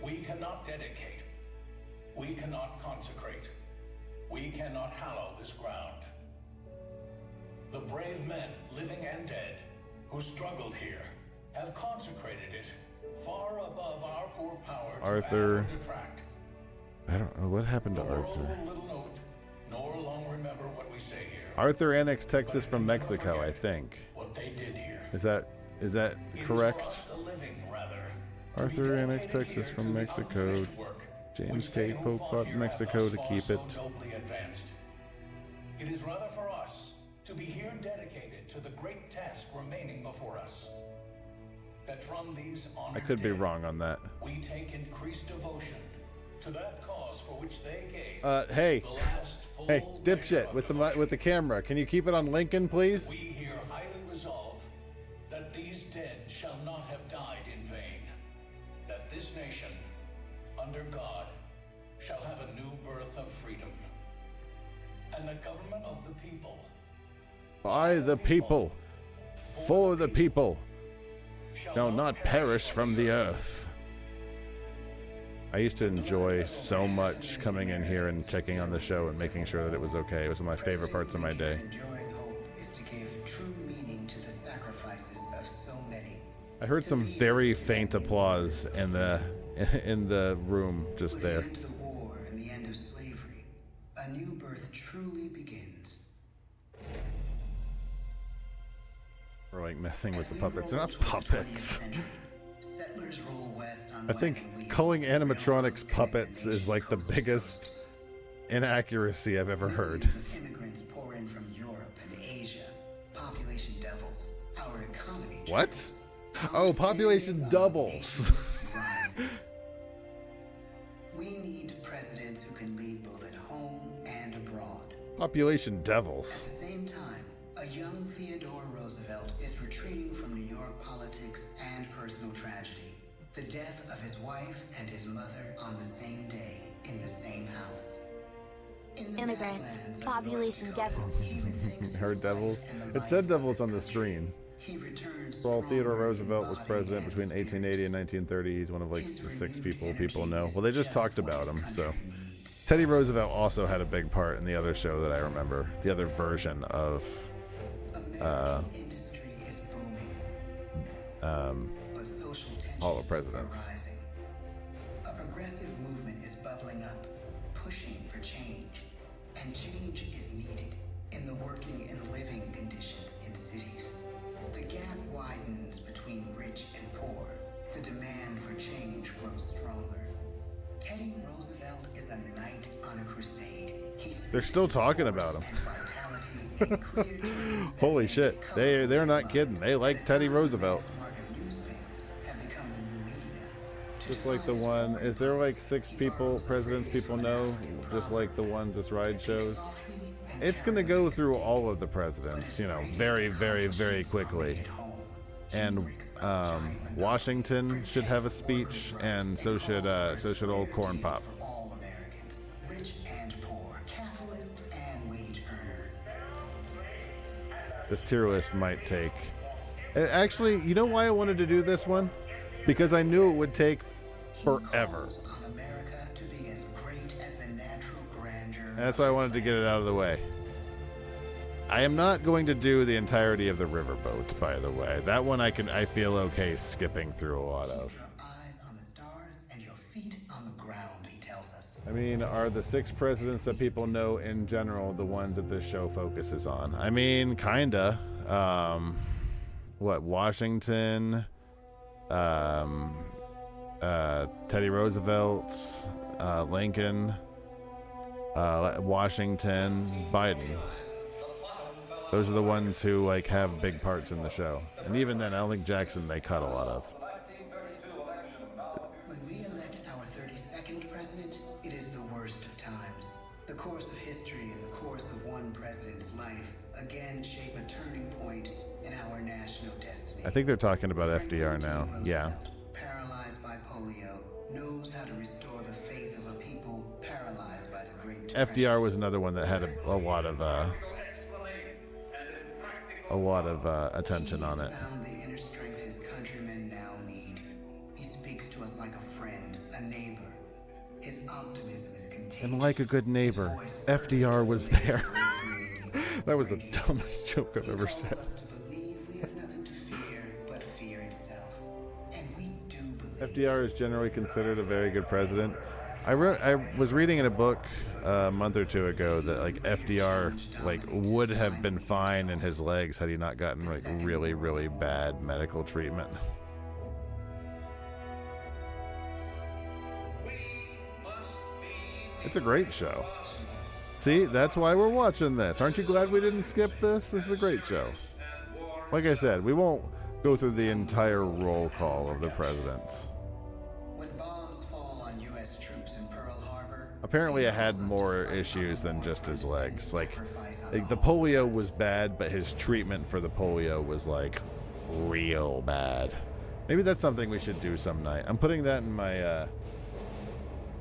We cannot dedicate. We cannot consecrate. We cannot hallow this ground. The brave men, living and dead, who struggled here, have consecrated it far above our poor power to Arthur. add or detract. I don't know. What happened to The world Arthur? will little note, nor long remember what we say here. Arthur annexed Texas from Mexico, I think. What they did here. Is that It is for correct? us, the living, rather, to be Arthur annexed dedicated Texas here from to the Mexico. unfinished work James which K. they who Polk fought fought here in have Mexico thus to far keep so it. nobly advanced. It is rather for us to be here dedicated to the great task remaining before us. That from these honored I could be dead, wrong on that. we take increased devotion to that cause for which they gave Hey, the last full hey, measure dipshit of with the devotion. with the camera. Can you keep it on Lincoln, please? We here highly resolve that these dead shall not have died in vain, that this nation, under God, shall have a new birth of freedom, and the government of the people By the people, for the people, shall shall not perish from the earth. I used to enjoy so much coming in here and checking on the show and making sure that it was okay. It was one of my favorite parts of my day. Enduring hope is to give true meaning to the sacrifices of so many. I heard some very faint applause in the room just With there. the end of the war and the end of slavery, a new birth truly begins. We're like messing with As the we puppets. They're roll not toward the 20th puppets. century, settlers roll west on I think wagon wheels, calling their animatronics arms puppets connect the is like the nation coast to biggest coast. inaccuracy I've ever heard. Millions of immigrants pour in from Europe and Asia. Population doubles. Our economy What? triples. Oh, Our population standard of doubles. living rises. We need presidents who can lead both at home and abroad. Population At devils. the same time, a young Theodore Roosevelt is retreating from New York politics and personal tragedy. The death of his wife and his mother on the same day in the same house. In the Immigrants, Badlands of population North Dakota, devils. he rethinks Heard his devils? life and the It life said of devils his on the country. screen. He returns Well, Theodore stronger in Roosevelt was body president and between spirit. 1880 and 1930. He's one of like His the six renewed people energy know. is Well, they just just talked what about his him, so. country needs. Teddy Roosevelt also had a big part in the other show that I remember. The other version of American industry is booming, but social Hall of tensions Presidents. are rising. A progressive movement is bubbling up, pushing for change, and change is needed in the working and living conditions in cities. The gap widens between rich and poor. The demand for change grows stronger. Teddy Roosevelt is a knight on a crusade. They're still talking about him. Holy shit. They're not kidding. They like Teddy Roosevelt. Just like the one, is there like 6 people, presidents people know? Just like the ones this ride shows? It's gonna go through all of the presidents, you know, very, very, very quickly. and Washington should have a speech, and so should old Corn Pop. For all Americans, rich and poor, capitalist and wage earner. This tier list might take... Actually, you know why I wanted to do this one? Because I knew it would take forever. Calls on America to be as great as the natural grandeur. And that's why I wanted to get it out of the way. I am not going to do the entirety of the riverboat, by the way. That one I feel okay skipping through a lot of. Your eyes on the stars and your feet on the ground, he tells us. I mean, are the 6 presidents that people know in general the ones that this show focuses on? I mean, kinda. Washington, Teddy Roosevelt, Lincoln, Washington, Biden. Those are the ones who like have big parts in the show. And even then, I don't think Jackson they cut a lot of. When we elect our 32nd president, it is the worst of times. The course of history and the course of one president's life again shape a turning point in our national destiny. I think they're talking about FDR now. Yeah. Paralyzed by polio, knows how to restore the faith of a people paralyzed by the Great Depression. FDR was another one that had a lot of attention on it. He found the inner strength his countrymen now need. He speaks to us like a friend, a neighbor. His optimism is contagious. And like a good neighbor, FDR was there. That was the dumbest joke I've ever said. Us to believe we have nothing to fear but fear itself. And we do believe. FDR is generally considered a very good president. I was reading in a book a month or two ago that like FDR like would have been fine in his legs had he not gotten like really, really bad medical treatment. It's a great show. See, that's why we're watching this. Aren't you glad we didn't skip this? This is a great show. Like I said, we won't go through the entire roll call of the presidents. When bombs fall on U.S. troops in Pearl Harbor, Apparently, it had more issues than just his legs. Like the polio was bad, but his treatment for the polio was like real bad. Maybe that's something we should do some night. I'm putting that in my.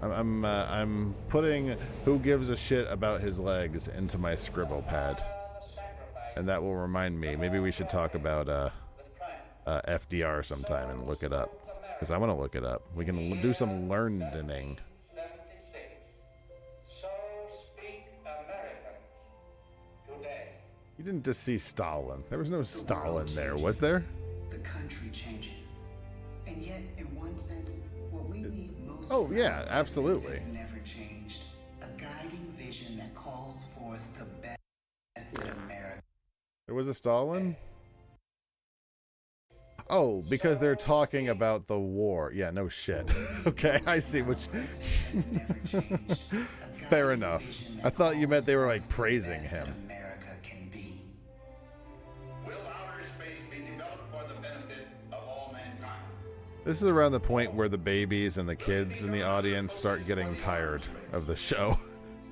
I'm putting "Who gives a shit about his legs" into my scribble pad, and that will remind me. Maybe we should talk about FDR sometime and look it up, because I want to look it up. We can do some learning. You didn't just see Stalin. There was no Stalin there, was there? the country changes. And yet, in one sense, what we need most Oh, from yeah, our absolutely. presidents has never changed. A guiding vision that calls forth the best in America. There was a Stalin? Oh, because they're talking about the war. Yeah, no shit. Okay, I see what you... Has never changed. A Fair guiding enough. vision that I thought you meant they were, calls like, forth the praising best him. that America can be. Will outer space be developed for the benefit of all mankind? This is around the point where the babies and the kids in the audience start getting tired of the show.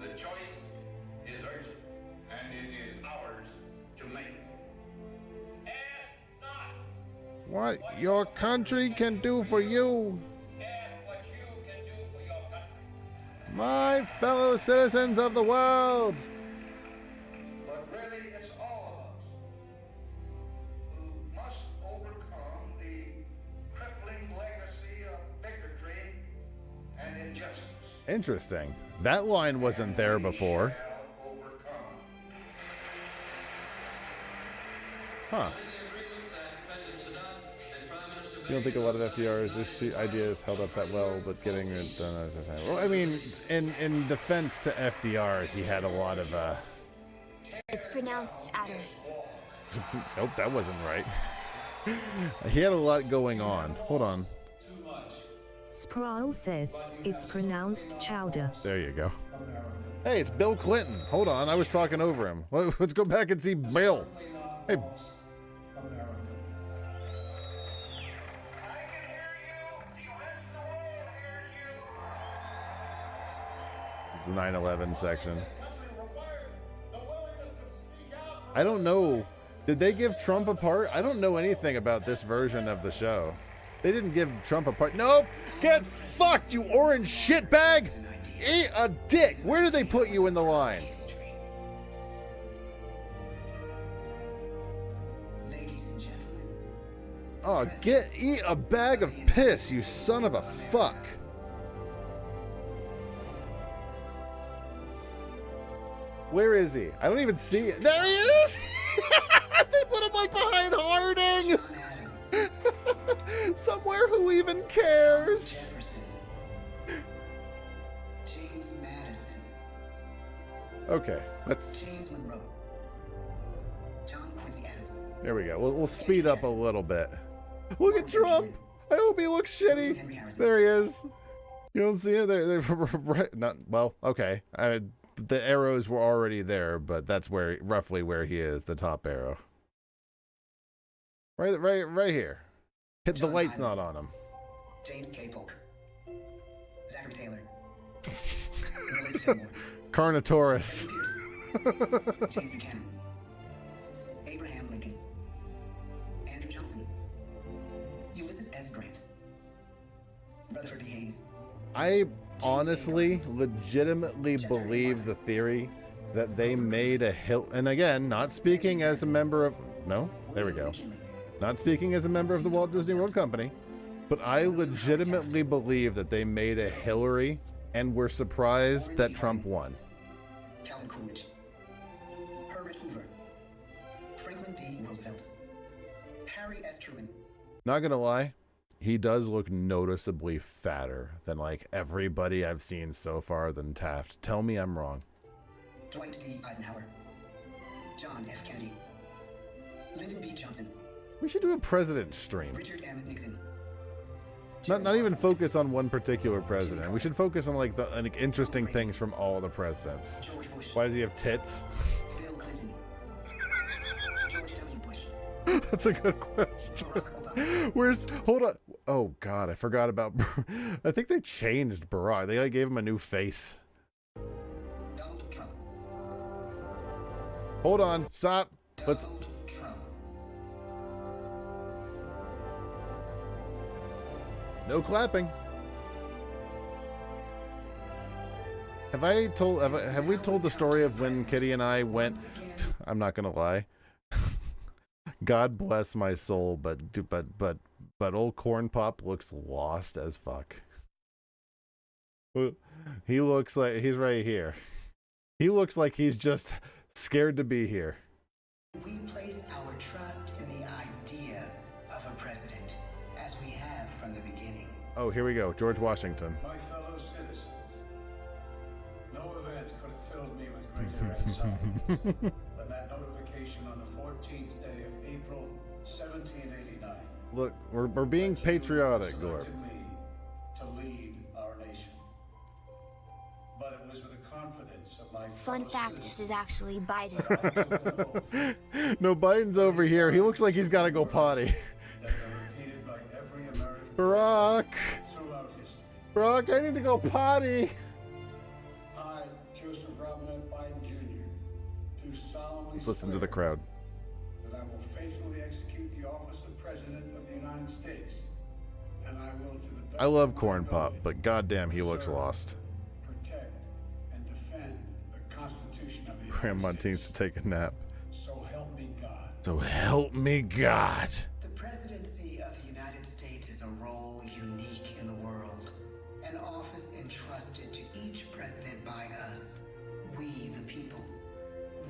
The choice is urgent, and it is ours to make. Ask not, What your country can do for you, ask what you can do for your country. my fellow citizens of the world. But really, it's all of us who must overcome the crippling legacy of bigotry and injustice. Interesting. That line wasn't there before. Shall overcome. Huh. You don't think a lot of FDR's ideas held up that well, but getting it done as a time. Well, I mean, in defense to FDR, he had a lot of, It's pronounced adder. nope, that wasn't right. He had a lot going on. Hold on. Sproul says it's pronounced chowder. There you go. Hey, it's Bill Clinton. Hold on, I was talking over him. Let's go back and see Bill. Hey. This is the 9/11 section. I don't know Did they give Trump a part? I don't know anything about this version of the show. They didn't give Trump a part. Nope! Get fucked, you orange shitbag! Eat a dick! Where did they put you in the line? Ladies and gentlemen, Oh, eat a bag of piss, you son of a fuck. Where is he? I don't even see it. There he is! They put him like behind Harding! Somewhere who even cares? Jefferson, James Madison, Okay, let's. James Monroe, John Quincy Adams. There we go. We'll speed up a little bit. Look at Trump! I hope he looks shitty. There he is. You don't see it? They're right. Not well. Okay. The arrows were already there, but that's roughly where he is. The top arrow. Right here. Hit the light's not on him. James K. Polk, Zachary Taylor, Willard Fillmore, Carnotaurus. James Buchanan, Abraham Lincoln, Andrew Johnson, Ulysses S. Grant, Rutherford B. Hayes. I honestly, legitimately believe the theory that they made a hill. And again, not speaking as a member of. No, there we go. Not speaking as a member of the Walt Disney World Company, but I legitimately believe that they made a Hillary and were surprised that Trump won. Calvin Coolidge, Herbert Hoover, Franklin D. Roosevelt, Harry S. Truman. Not gonna lie, he does look noticeably fatter than like everybody I've seen so far than Taft. Tell me I'm wrong. Dwight D. Eisenhower, John F. Kennedy, Lyndon B. Johnson. We should do a president stream. Richard M. Nixon. Not even focus on one particular president. We should focus on like the interesting things from all the presidents. George Bush. Why does he have tits? Bill Clinton. George W. Bush. That's a good question. Hold on. Oh God, I forgot about. I think they changed Barack. They like gave him a new face. Donald Trump. Hold on. Stop. Let's. Donald Trump. No clapping. Have we told the story of when Kitty and I went? I'm not gonna lie. God bless my soul, but old Corn Pop looks lost as fuck. He looks like he's right here. He looks like he's just scared to be here. We place our trust in the idea of a president, as we have from the beginning. Oh, here we go. George Washington. My fellow citizens, no event could have filled me with greater anxiety than that notification on the 14th day of April, 1789. Look, we're being patriotic, Gore. Selected me to lead our nation. But it was with the confidence of my Fun fact, this is actually Biden. No, Biden's over here. He looks like he's got to go potty. that are repeated by every American Barack! throughout history. Barack, I need to go potty! I, Joseph Robinette Biden Jr., do solemnly Let's listen to the swear crowd. that I will faithfully execute the office of President of the United States, and I will, to the best I love of my Corn Pop, ability, but goddamn, he looks preserve, lost. protect, and defend the Constitution of the United Grandma States. needs to take a nap. So help me God. So help me God. The presidency of the United States is a role unique in the world, an office entrusted to each president by us, we the people.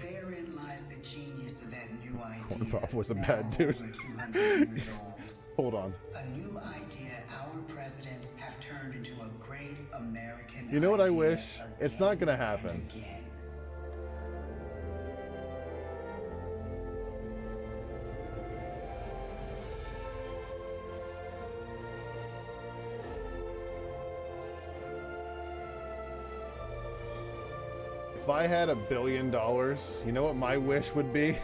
Therein lies the genius of that new idea. Corn Pop was a now bad dude. over 200 years old. Hold on. A new idea our presidents have turned into a great American You know what I idea wish? It's not again gonna happen. and again. If I had $1 billion, you know what my wish would be?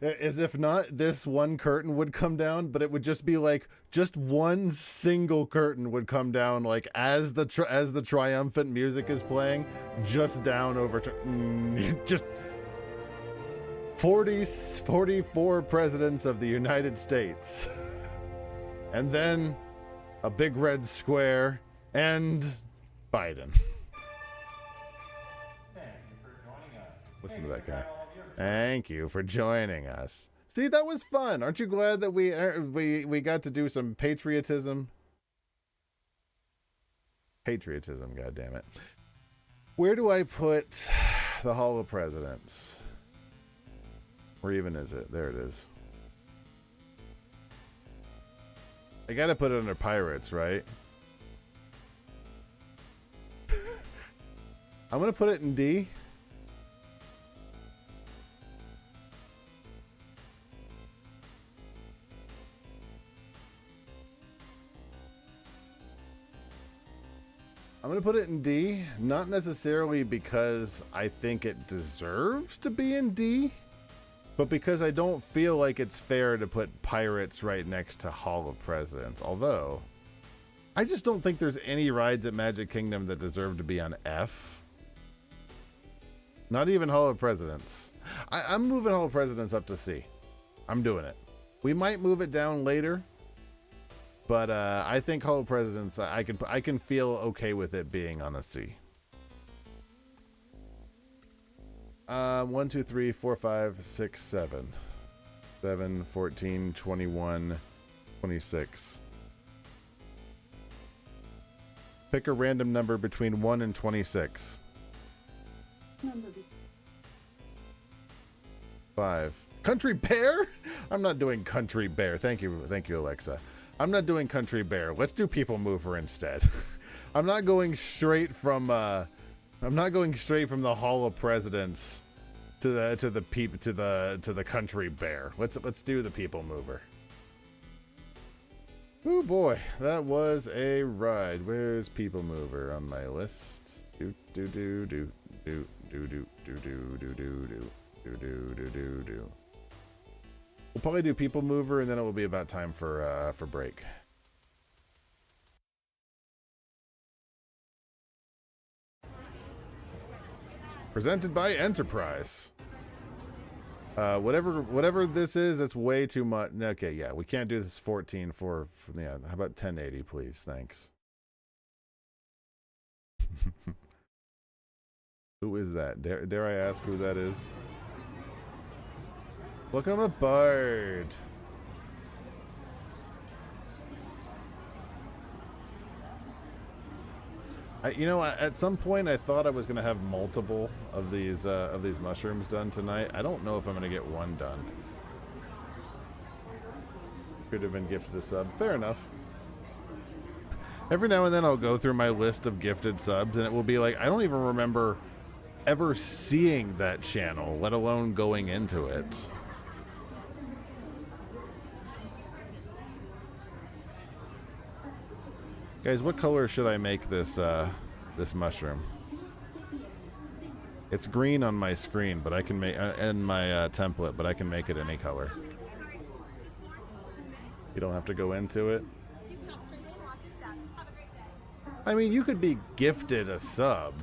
Is if not this one curtain would come down, but it would just be like just one single curtain would come down, like as the triumphant music is playing, just down over just 44 presidents of the United States. And then a big red square and Biden. Listen to that guy. Thank you for joining us. See, that was fun. Aren't you glad that we got to do some patriotism? Patriotism, goddammit. Where do I put the Hall of Presidents? Where even is it? There it is. I gotta put it under Pirates, right? I'm gonna put it in D. I'm going to put it in D, not necessarily because I think it deserves to be in D, but because I don't feel like it's fair to put Pirates right next to Hall of Presidents. Although, I just don't think there's any rides at Magic Kingdom that deserve to be on F. Not even Hall of Presidents. I'm moving Hall of Presidents up to C. I'm doing it. We might move it down later. But I think Hall of Presidents, I can feel okay with it being on a C. 1, 2, 3, 4, 5, 6, 7. 7, 14, 21, 26. Pick a random number between 1 and 26. 5. Country Bear? I'm not doing Country Bear. Thank you, Alexa. I'm not doing Country Bear. Let's do People Mover instead. I'm not going straight from the Hall of Presidents to the Country Bear. Let's do the People Mover. Oh boy, that was a ride. Where's People Mover on my list? Do do do do do do do do do do do do do do do. We'll probably do People Mover, and then it will be about time for break. Presented by Enterprise. Whatever this is, it's way too much. Okay, yeah, we can't do this 14 for yeah. How about 1080, please? Thanks. Who is that? Dare I ask who that is? Look, I'm a bard. At some point I thought I was going to have multiple of these mushrooms done tonight. I don't know if I'm going to get one done. Could have been gifted a sub. Fair enough. Every now and then I'll go through my list of gifted subs and it will be like, I don't even remember ever seeing that channel, let alone going into it. Guys, what color should I make this this mushroom? It's green on my screen, but I can make in my template, but I can make it any color. You don't have to go into it. I mean, you could be gifted a sub.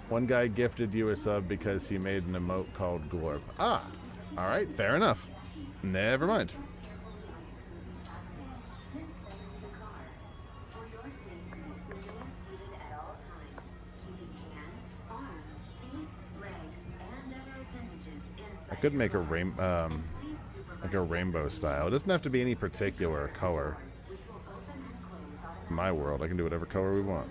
One guy gifted you a sub because he made an emote called Glorp. Ah, all right, fair enough. Never mind. I could make a like a rainbow style. It doesn't have to be any particular color. In my world, I can do whatever color we want.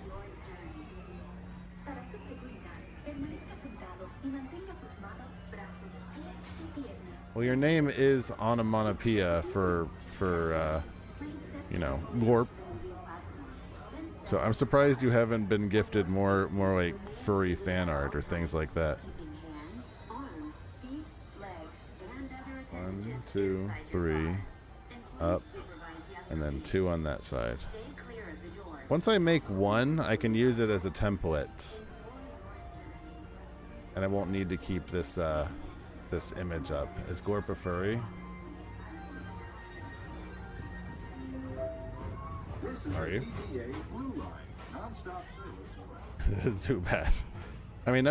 Well, your name is onomatopoeia for Glorp. So I'm surprised you haven't been gifted more like furry fan art or things like that. 1, 2, 3, up, and then 2 on that side. Once I make one, I can use it as a template, and I won't need to keep this this image up. Is Glorp a furry? Are you? This is too bad. I mean,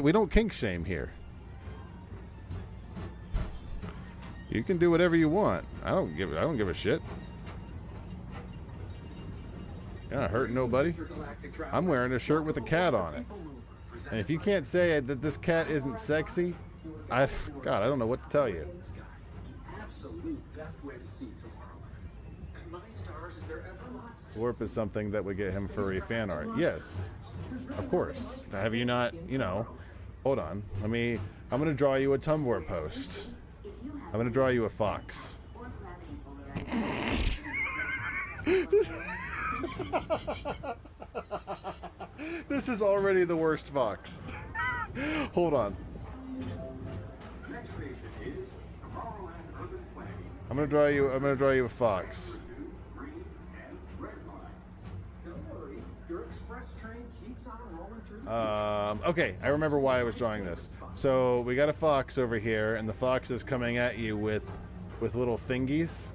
we don't kink shame here. You can do whatever you want. I don't give a shit. You're not hurting nobody. I'm wearing a shirt with a cat on it. And if you can't say that this cat isn't sexy, God, I don't know what to tell you. Glorp is something that would get him furry fan art. Yes, of course. Have you not, hold on. I'm going to draw you a Tumblr post. I'm going to draw you a fox. This is already the worst fox. Hold on. I'm gonna draw you a fox. Okay, I remember why I was drawing this. So we got a fox over here, and the fox is coming at you with little fingies,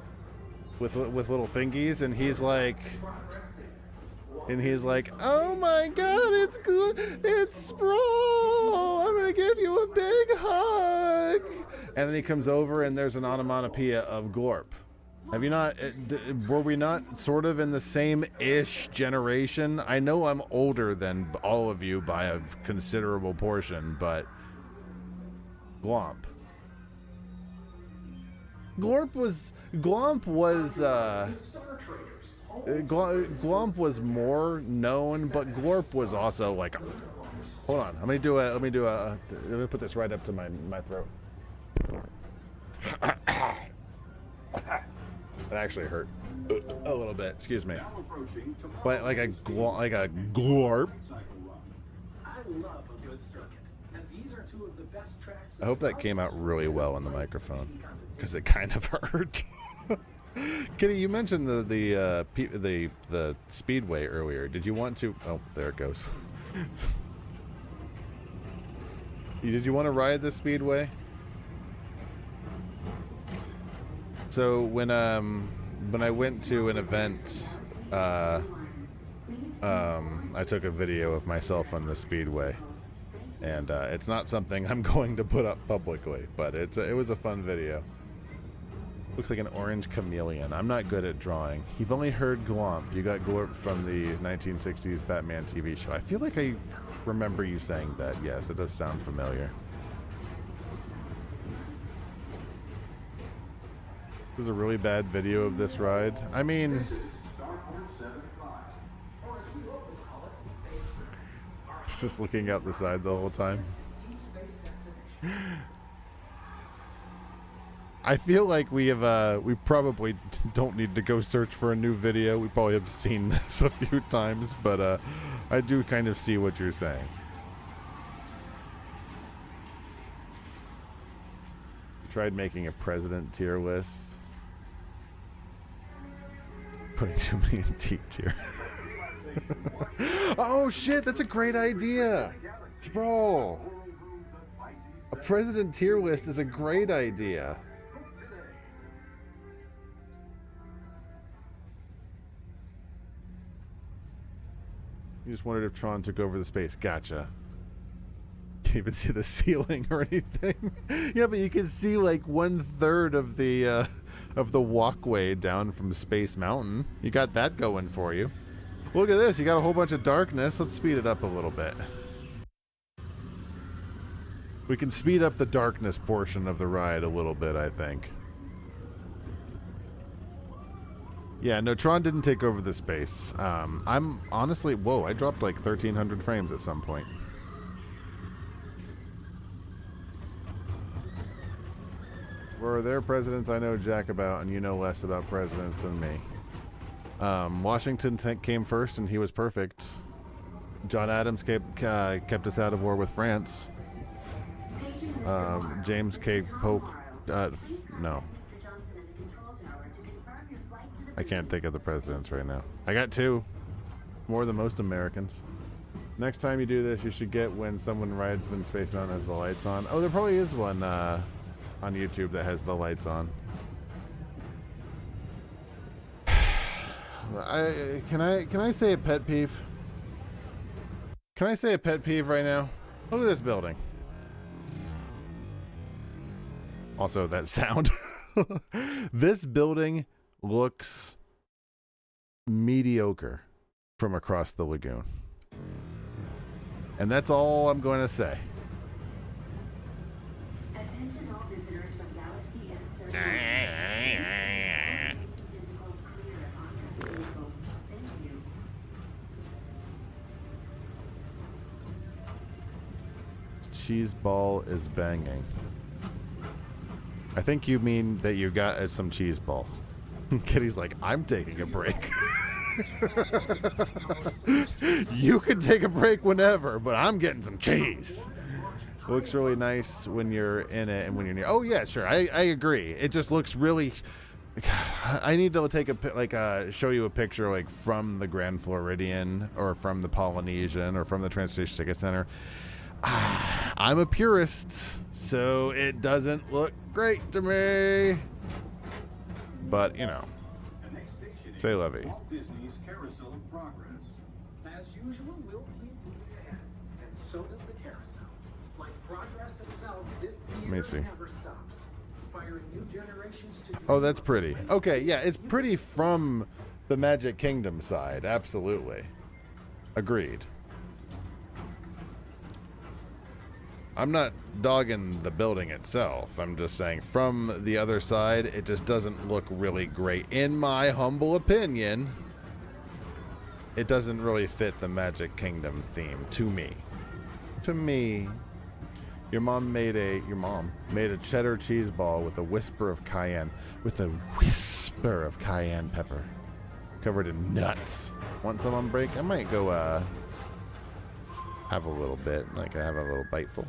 with little fingies, and he's like, oh my God, it's good, it's Sprawl, I'm gonna give you a big hug. And then he comes over, and there's an onomatopoeia of Glorp. Have you not, were we not sort of in the same-ish generation? I know I'm older than all of you by a considerable portion, but Glomp was more known, but Glorp was also like, hold on, let me put this right up to my throat. It actually hurt a little bit. Excuse me. But like a Glorp. I hope that came out really well on the microphone, because it kind of hurt. Kitty, you mentioned the speedway earlier. Did you want to? Oh, there it goes. Did you want to ride the speedway? So when I went to an event, I took a video of myself on the speedway, and it's not something I'm going to put up publicly, but it was a fun video. Looks like an orange chameleon. I'm not good at drawing. You've only heard Glomp. You got Glorp from the 1960s Batman TV show. I feel like I remember you saying that. Yes, it does sound familiar. This is a really bad video of this ride. I mean, just looking out the side the whole time. I feel like we probably don't need to go search for a new video. We probably have seen this a few times, but I do kind of see what you're saying. Tried making a president tier list. Putting too many in T tier. Oh shit, that's a great idea. Sprawl. A president tier list is a great idea. You just wondered if Tron took over the space. Gotcha. Can't even see the ceiling or anything. Yeah, but you can see like 1/3 of the walkway down from Space Mountain. You got that going for you. Look at this. You got a whole bunch of darkness. Let's speed it up a little bit. We can speed up the darkness portion of the ride a little bit, I think. Yeah, no, Tron didn't take over the space. I'm honestly... Whoa, I dropped like 1,300 frames at some point. Were there presidents I know jack about, and you know less about presidents than me? Washington came first, and he was perfect. John Adams kept us out of war with France. James K. Polk... no. I can't think of the presidents right now. I got 2. More than most Americans. Next time you do this, you should get when someone rides when Space Mountain has the lights on. Oh, there probably is one on YouTube that has the lights on. Can I say a pet peeve? Can I say a pet peeve right now? Look at this building. Also, that sound. This building looks mediocre from across the lagoon. And that's all I'm going to say. Attention all visitors from Galaxy M30. Tentacles clear on your vehicles. Thank you. Cheese ball is banging. I think you mean that you got some cheese ball. Kitty's like, I'm taking a break. You can take a break whenever, but I'm getting some cheese. It looks really nice when you're in it and when you're near. Oh yeah, sure. I agree. It just looks really. I need to take show you a picture like from the Grand Floridian or from the Polynesian or from the Transportation Ticket Center. I'm a purist, so it doesn't look great to me. But you know, say Levy. Walt Disney's Carousel of Progress. As usual, we'll keep moving ahead, and so does the carousel. Like progress itself, this theater never stops, inspiring new generations to. Oh, that's pretty. Okay, yeah, it's pretty from the Magic Kingdom side. Absolutely, agreed. I'm not dogging the building itself. I'm just saying from the other side, it just doesn't look really great. In my humble opinion, it doesn't really fit the Magic Kingdom theme to me. To me. Your mom made a cheddar cheese ball with a whisper of cayenne pepper covered in nuts. Want some on break? I might go have a little bit, like I have a little biteful.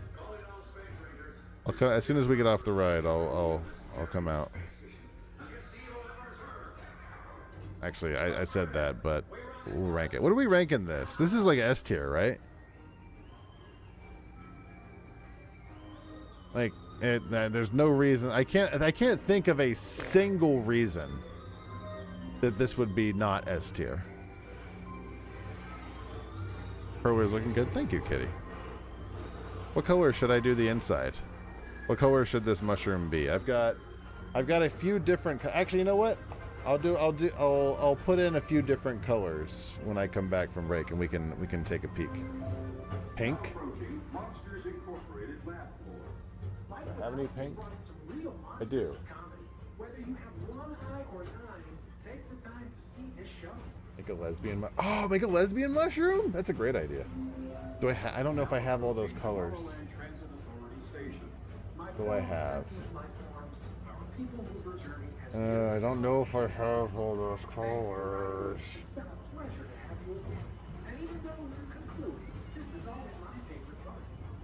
I'll come as soon as we get off the ride. I'll come out. Actually, I said that, but we'll rank it. What are we ranking this? This is like S tier, right? Like, there's no reason. I can't think of a single reason that this would be not S tier. Perlers looking good. Thank you, Kitty. What color should I do the inside? What color should this mushroom be? I've got a few different. Actually, you know what? I'll put in a few different colors when I come back from break, and we can take a peek. Pink. Monsters Incorporated lab floor. Do I have any pink? I do. Whether you have one eye or nine, take the time to see this show. Make a lesbian. Make a lesbian mushroom. That's a great idea. Do I don't know if I have all those colors. Do I have? I don't know if I have all those colors. It's been a pleasure to have you along. And even though we're concluding, this is always my favorite part.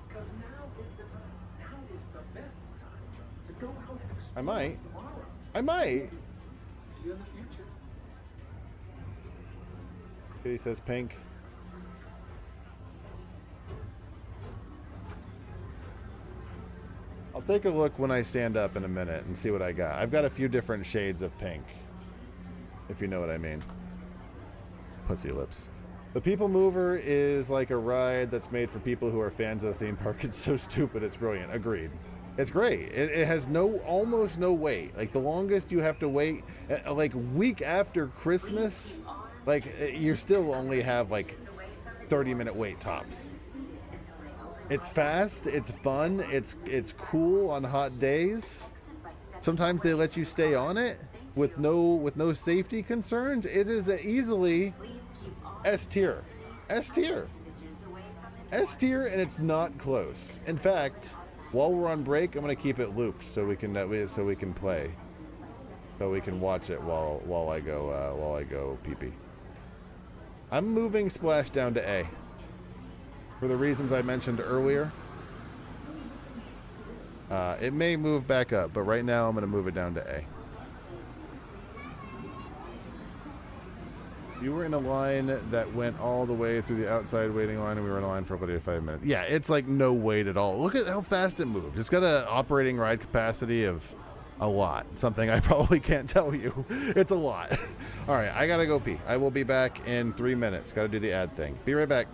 Because now is the time. Now is the best time to go out and explore tomorrow. I might. See you in the future. Kitty says pink. I'll take a look when I stand up in a minute and see what I got. I've got a few different shades of pink, if you know what I mean. Pussy lips. The People Mover is like a ride that's made for people who are fans of the theme park. It's so stupid, it's brilliant. Agreed. It's great. It has almost no wait. Like the longest you have to wait, like week after Christmas, like you still only have like 30-minute wait tops. It's fast, it's fun, it's cool on hot days. Sometimes they let you stay on it with no safety concerns. It is easily S tier. S tier. S tier, and it's not close. In fact, while we're on break, I'm gonna keep it looped so we can play. So we can watch it while I go pee pee. I'm moving Splash down to A. For the reasons I mentioned earlier. It may move back up, but right now I'm going to move it down to A. You were in a line that went all the way through the outside waiting line, and we were in a line for about 5 minutes. Yeah, it's like no wait at all. Look at how fast it moves. It's got an operating ride capacity of a lot. Something I probably can't tell you. It's a lot. All right, I got to go pee. I will be back in 3 minutes. Got to do the ad thing. Be right back.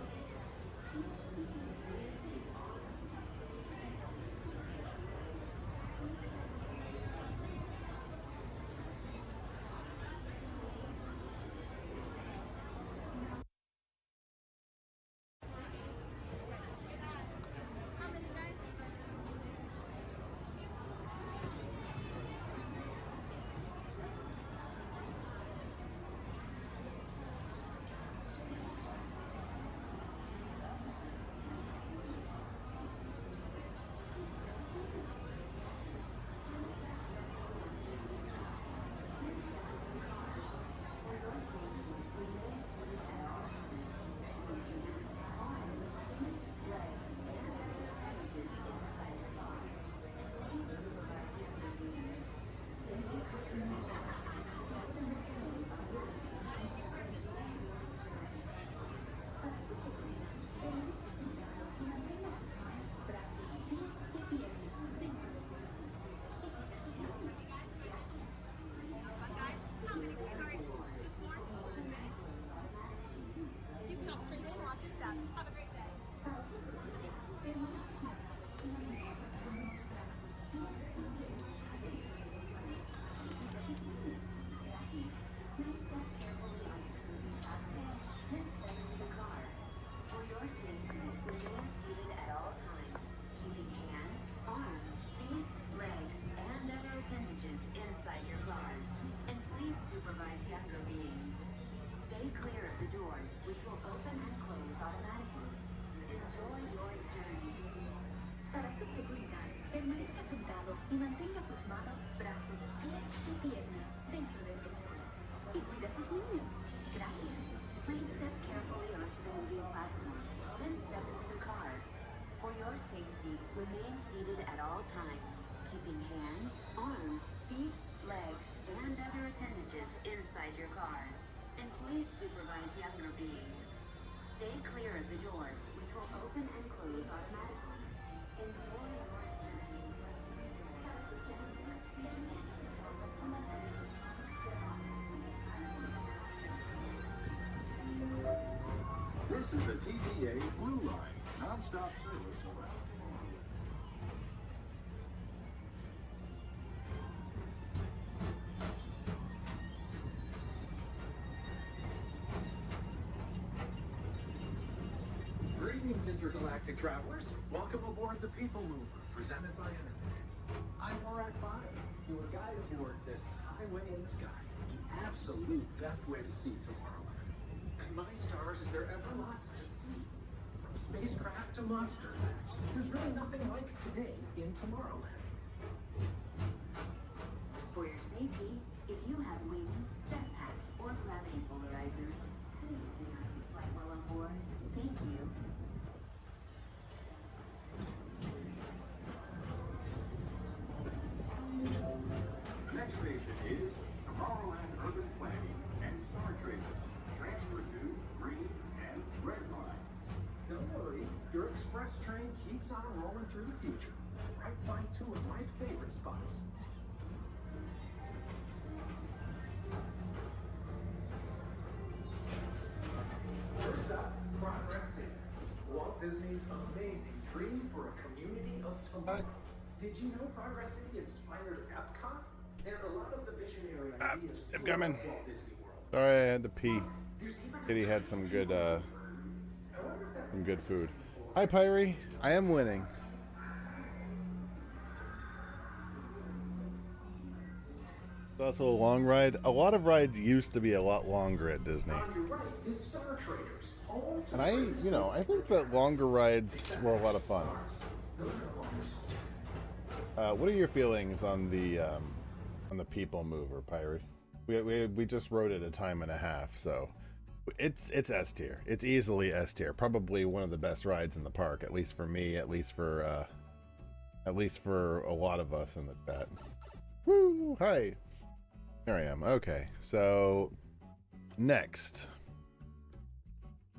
will open and close automatically. Enjoy your journey. Para su seguridad, permanezca sentado y mantenga sus manos, brazos, pies y piernas dentro del vehículo. Y cuida a sus niños. Gracias. Please step carefully onto the moving platform, then step into the car. For your safety, remain seated at all times, keeping hands, arms, feet, legs, and other appendages inside your car. And please supervise younger beings. Stay clear of the doors, which will open and close automatically. Enjoy your journey. This is the TTA Blue Line, non-stop service around Florida. Greetings, intergalactic travelers. Welcome aboard the People Mover, presented by Enterprise. I'm Morak 5, your guide aboard this highway in the sky, the absolute best way to see Tomorrowland. And my stars, is there ever lots to see? From spacecraft to monster attacks, there's really nothing like today in Tomorrowland. For your safety, if you have wings, jetpacks, or gravity polarizers, please do not take flight while on board. Thank you. The next station is Tomorrowland Urban Planning and Star Traders. Transfer to green and red line. Don't worry, your express train keeps on rolling through the future, right by two of my favorite spots. First up, Progress City, Walt Disney's amazing dream for a community of tomorrow. Did you know Progress City inspired Epcot? And a lot of the visionary ideas I'm coming. Walt Disney World. Sorry, I had to pee. Kitty had some good food. Hi, Pyrie. I am winning. It's also a long ride. A lot of rides used to be a lot longer at Disney. On your right is Star Traders, home to And I think that longer rides were a lot of fun. What are your feelings on the People Mover, Pyrie? We just rode it a time and a half, so it's S tier. It's easily S tier. Probably one of the best rides in the park, at least for me, at least for a lot of us in the chat. Woo! Hi. Here I am. Okay, so next.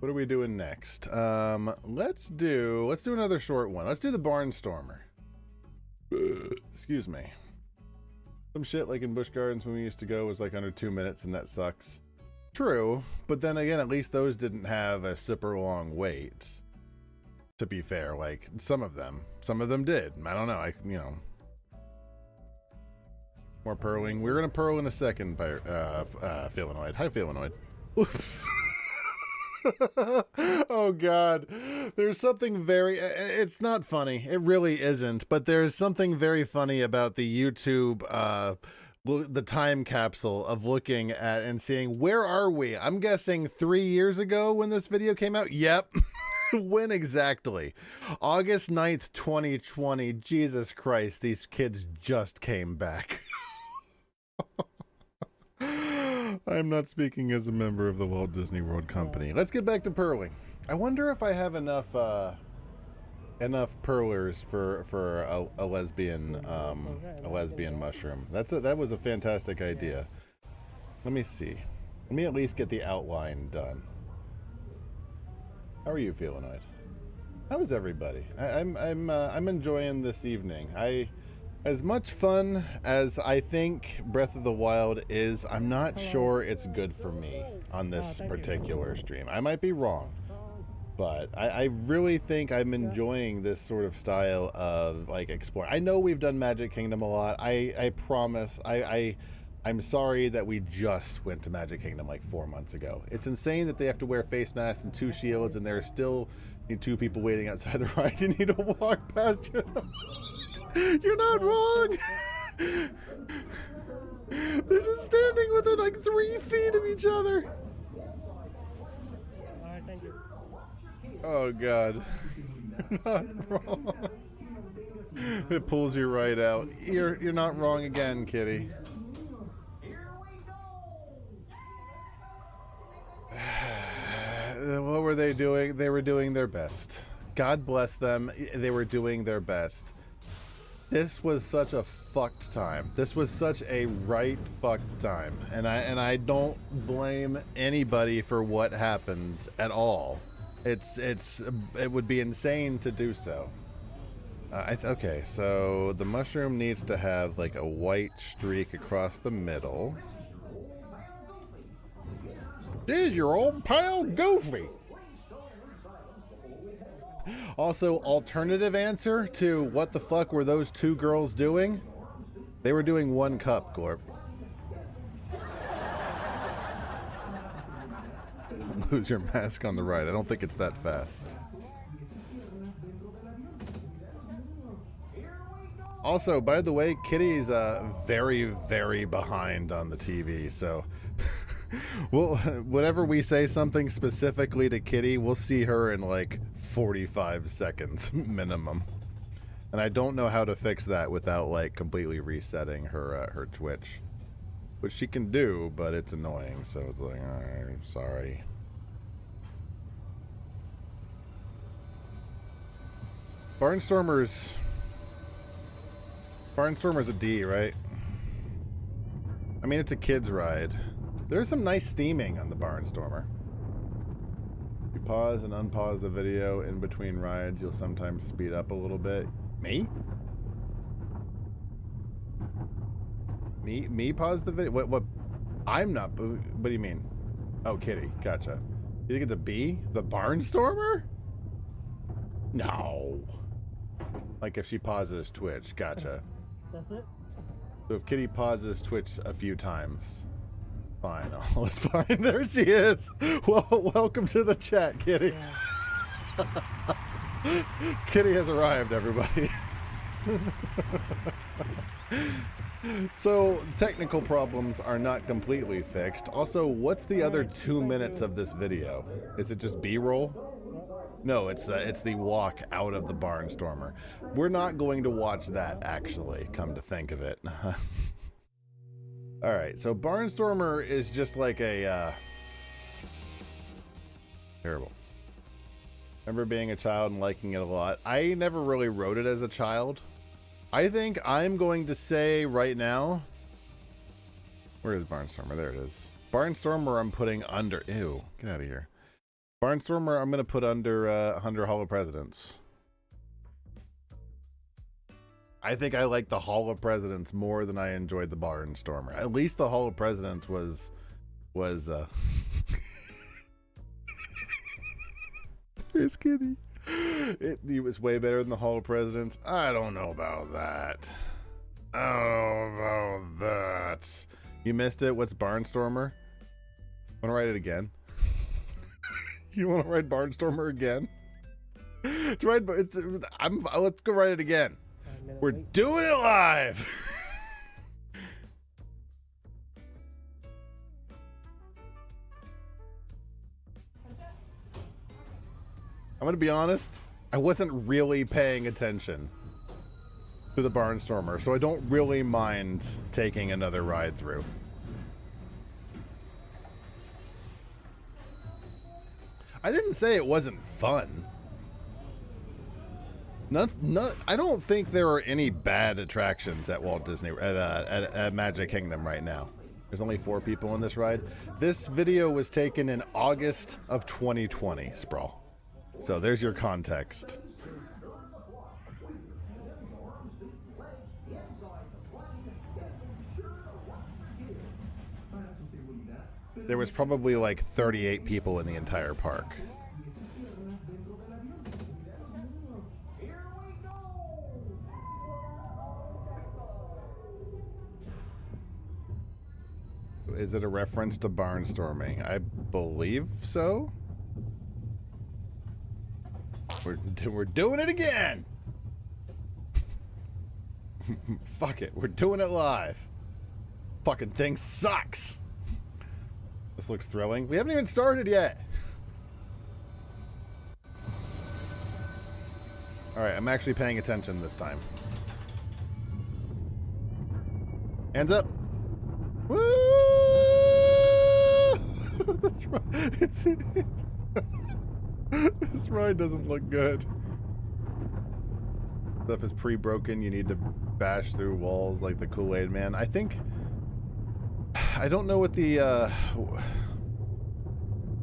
What are we doing next? Let's do another short one. Let's do the Barnstormer. Excuse me. Some shit like in Busch Gardens when we used to go was like under 2 minutes, and that sucks. True, but then again, at least those didn't have a super long wait. To be fair, like some of them did. I don't know. More purling. We're gonna pearl in a second. By Phalanoid. Hi, Phalanoid. Oh God, there's something very, it's not funny, it really isn't, but there's something very funny about the YouTube the time capsule of looking at and seeing, where are we? I'm guessing 3 years ago when this video came out. Yep. When exactly? August 9th 2020. Jesus Christ, these kids just came back. I'm not speaking as a member of the Walt Disney World Company. Let's get back to purling. I wonder if I have enough Perlers for a lesbian mushroom. That was a fantastic idea. Let me see. Let me at least get the outline done. How are you feeling, Ed? How is everybody? I'm enjoying this evening. As much fun as I think Breath of the Wild is, I'm not sure it's good for me on this particular stream. I might be wrong, but I really think I'm enjoying this sort of style of like explore. I know we've done Magic Kingdom a lot. I promise. I'm sorry that we just went to Magic Kingdom like 4 months ago. It's insane that they have to wear face masks and 2 shields, and there are still 2 people waiting outside the ride. You need to walk past you. You're not wrong. They're just standing within like 3 feet of each other. behind you. Oh God. Not wrong. It pulls you right out. You're not wrong again, Kitty. What were they doing? They were doing their best. God bless them. They were doing their best. This was such a fucked time. This was such a right fucked time. And I don't blame anybody for what happens at all. It would be insane to do so. Okay, so the mushroom needs to have like a white streak across the middle. This is your old pal Goofy. Also, alternative answer to what the fuck were those two girls doing? They were doing one cup, Gorp. Lose your mask on the right. I don't think it's that fast. Also, by the way, Kitty's very, very behind on the TV, so well, whenever we say something specifically to Kitty, we'll see her in like 45 seconds minimum. And I don't know how to fix that without like completely resetting her her Twitch, which she can do, but it's annoying. So it's like, I'm sorry. Barnstormer's a D, right? I mean, it's a kid's ride. There's some nice theming on the Barnstormer. You pause and unpause the video in between rides, you'll sometimes speed up a little bit. Me? Me pause the video? What? I'm not. What do you mean? Oh, Kitty. Gotcha. You think it's a B? The Barnstormer? No. Like if she pauses Twitch. Gotcha. That's it? So if Kitty pauses Twitch a few times, fine. All is fine. There she is. Well, welcome to the chat, Kitty. Yeah. Kitty has arrived, everybody. So technical problems are not completely fixed. Also, what's the other 2 minutes of this video? Is it just B-roll? No, it's the walk out of the Barnstormer. We're not going to watch that, actually, come to think of it. Alright, so Barnstormer is just like a, terrible. Remember being a child and liking it a lot. I never really rode it as a child. I think I'm going to say right now... Where is Barnstormer? There it is. Barnstormer I'm putting under... Ew, get out of here. Barnstormer, I'm going to put under 100 Hall of Presidents. I think I like the Hall of Presidents more than I enjoyed the Barnstormer. At least the Hall of Presidents was There's Kitty. It was way better than the Hall of Presidents. I don't know about that. Oh, about that. You missed it. What's Barnstormer? Want to write it again? You want to write Barnstormer again? Let's go write it again. We're doing it live. I'm going to be honest. I wasn't really paying attention to the Barnstormer, so I don't really mind taking another ride through. I didn't say it wasn't fun. I don't think there are any bad attractions at Walt Disney at Magic Kingdom right now. There's only 4 people in this ride. This video was taken in August of 2020, Sprawl. So there's your context. There was probably like 38 people in the entire park. Is it a reference to barnstorming? I believe so. We're doing it again. Fuck it. We're doing it live. Fucking thing sucks. This looks thrilling. We haven't even started yet. Alright, I'm actually paying attention this time. Hands up! Woo! That's right. This ride doesn't look good. Stuff is pre-broken. You need to bash through walls like the Kool-Aid Man. I think... I don't know what the...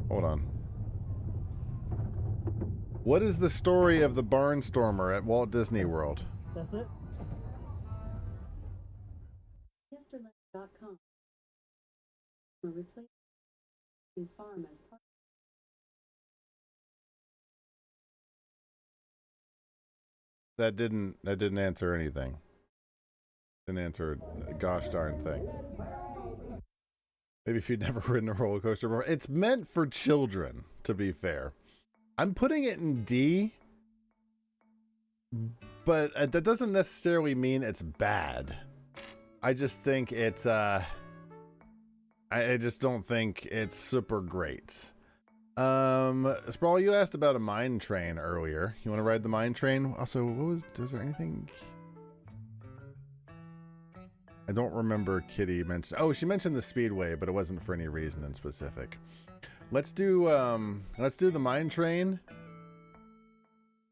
Hold on. What is the story of the Barnstormer at Walt Disney World? That's it. Yesterland.com. Replacing farm as part. That didn't answer anything. Didn't answer a gosh darn thing. Maybe if you'd never ridden a roller coaster before. It's meant for children, to be fair. I'm putting it in D, but that doesn't necessarily mean it's bad. I just think it's I just don't think it's super great. Sprawl, you asked about a mine train earlier. You want to ride the mine train? Also, was there anything? I don't remember Kitty mentioned. Oh, she mentioned the Speedway, but it wasn't for any reason in specific. Let's do the mine train,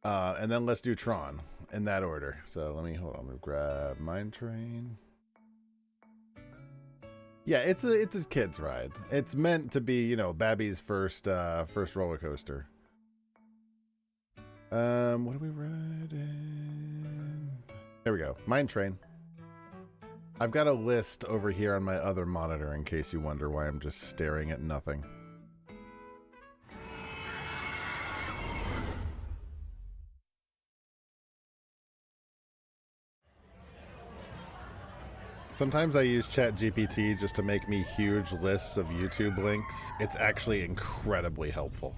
and then let's do Tron in that order. So let me grab mine train. Yeah, it's a kid's ride. It's meant to be, you know, Babby's first roller coaster. What are we riding? There we go. Mine train. I've got a list over here on my other monitor in case you wonder why I'm just staring at nothing. Sometimes I use ChatGPT just to make me huge lists of YouTube links. It's actually incredibly helpful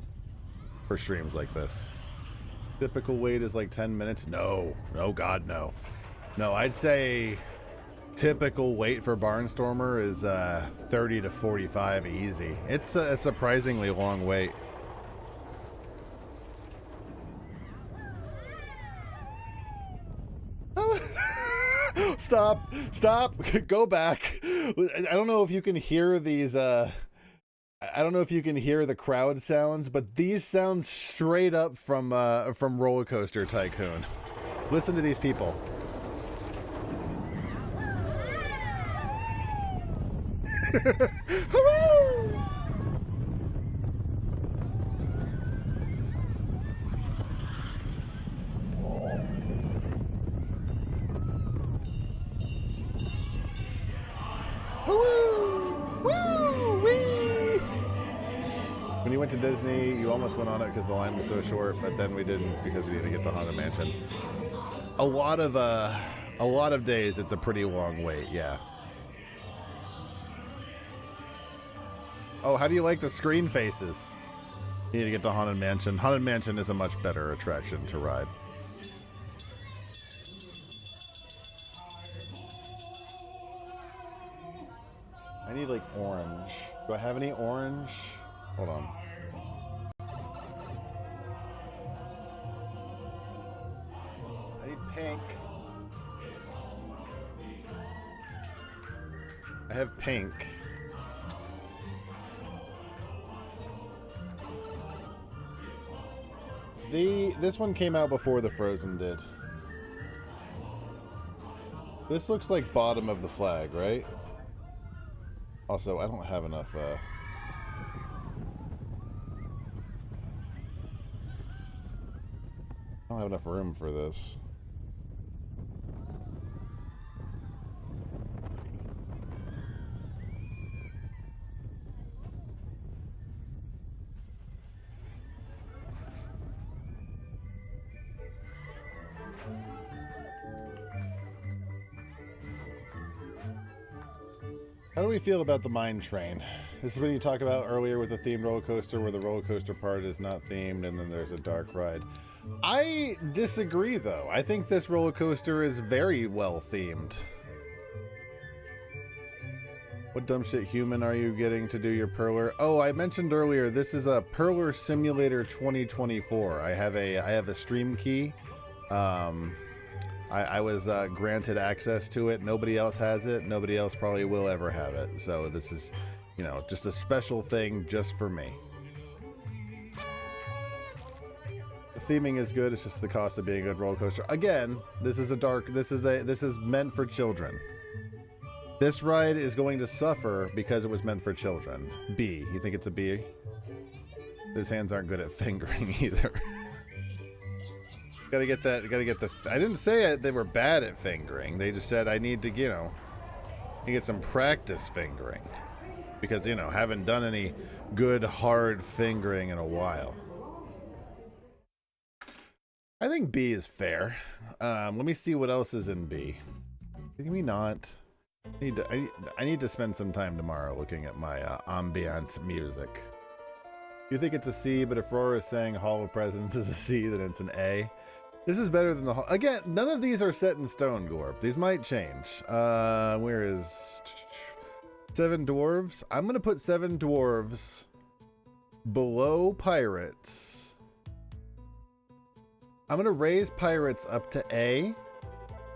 for streams like this. Typical wait is like 10 minutes. No, God, no. No, I'd say typical wait for Barnstormer is 30 to 45 easy. It's a surprisingly long wait. Stop, go back. I don't know if you can hear these, I don't know if you can hear the crowd sounds, but these sound straight up from Roller Coaster Tycoon. Listen to these people. When you went to Disney, you almost went on it because the line was so short, but then we didn't because we needed to get to Haunted Mansion. A lot of days, it's a pretty long wait, yeah. Oh, how do you like the screen faces? You need to get to Haunted Mansion. Haunted Mansion is a much better attraction to ride. I need like orange. Do I have any orange? Hold on. I need pink. I have pink. This one came out before the Frozen did. This looks like bottom of the flag, right? Also, I don't have enough, I don't have enough room for this. How do we feel about the mine train? This is what you talked about earlier with the themed roller coaster, where the roller coaster part is not themed and then there's a dark ride. I disagree, though. I think this roller coaster is very well themed. What dumb shit human are you getting to do your Perler? Oh, I mentioned earlier, this is a Perler Simulator 2024. I have a stream key I was granted access to it. Nobody else has it. Nobody else probably will ever have it. So this is, you know, just a special thing just for me. The theming is good. It's just the cost of being a good roller coaster. Again, this is meant for children. This ride is going to suffer because it was meant for children. B. You think it's a B? His hands aren't good at fingering either. Gotta get the. I didn't say they were bad at fingering. They just said I need to, you know, get some practice fingering. Because, you know, haven't done any good hard fingering in a while. I think B is fair. Let me see what else is in B. Can we not? I need to spend some time tomorrow looking at my ambient music. You think it's a C, but if Aurora is saying Hall of Presidents is a C, then it's an A. This is better than the Hall. Again, none of these are set in stone, Gorp. These might change. Where is Seven Dwarves? I'm going to put Seven Dwarves below Pirates. I'm going to raise Pirates up to A,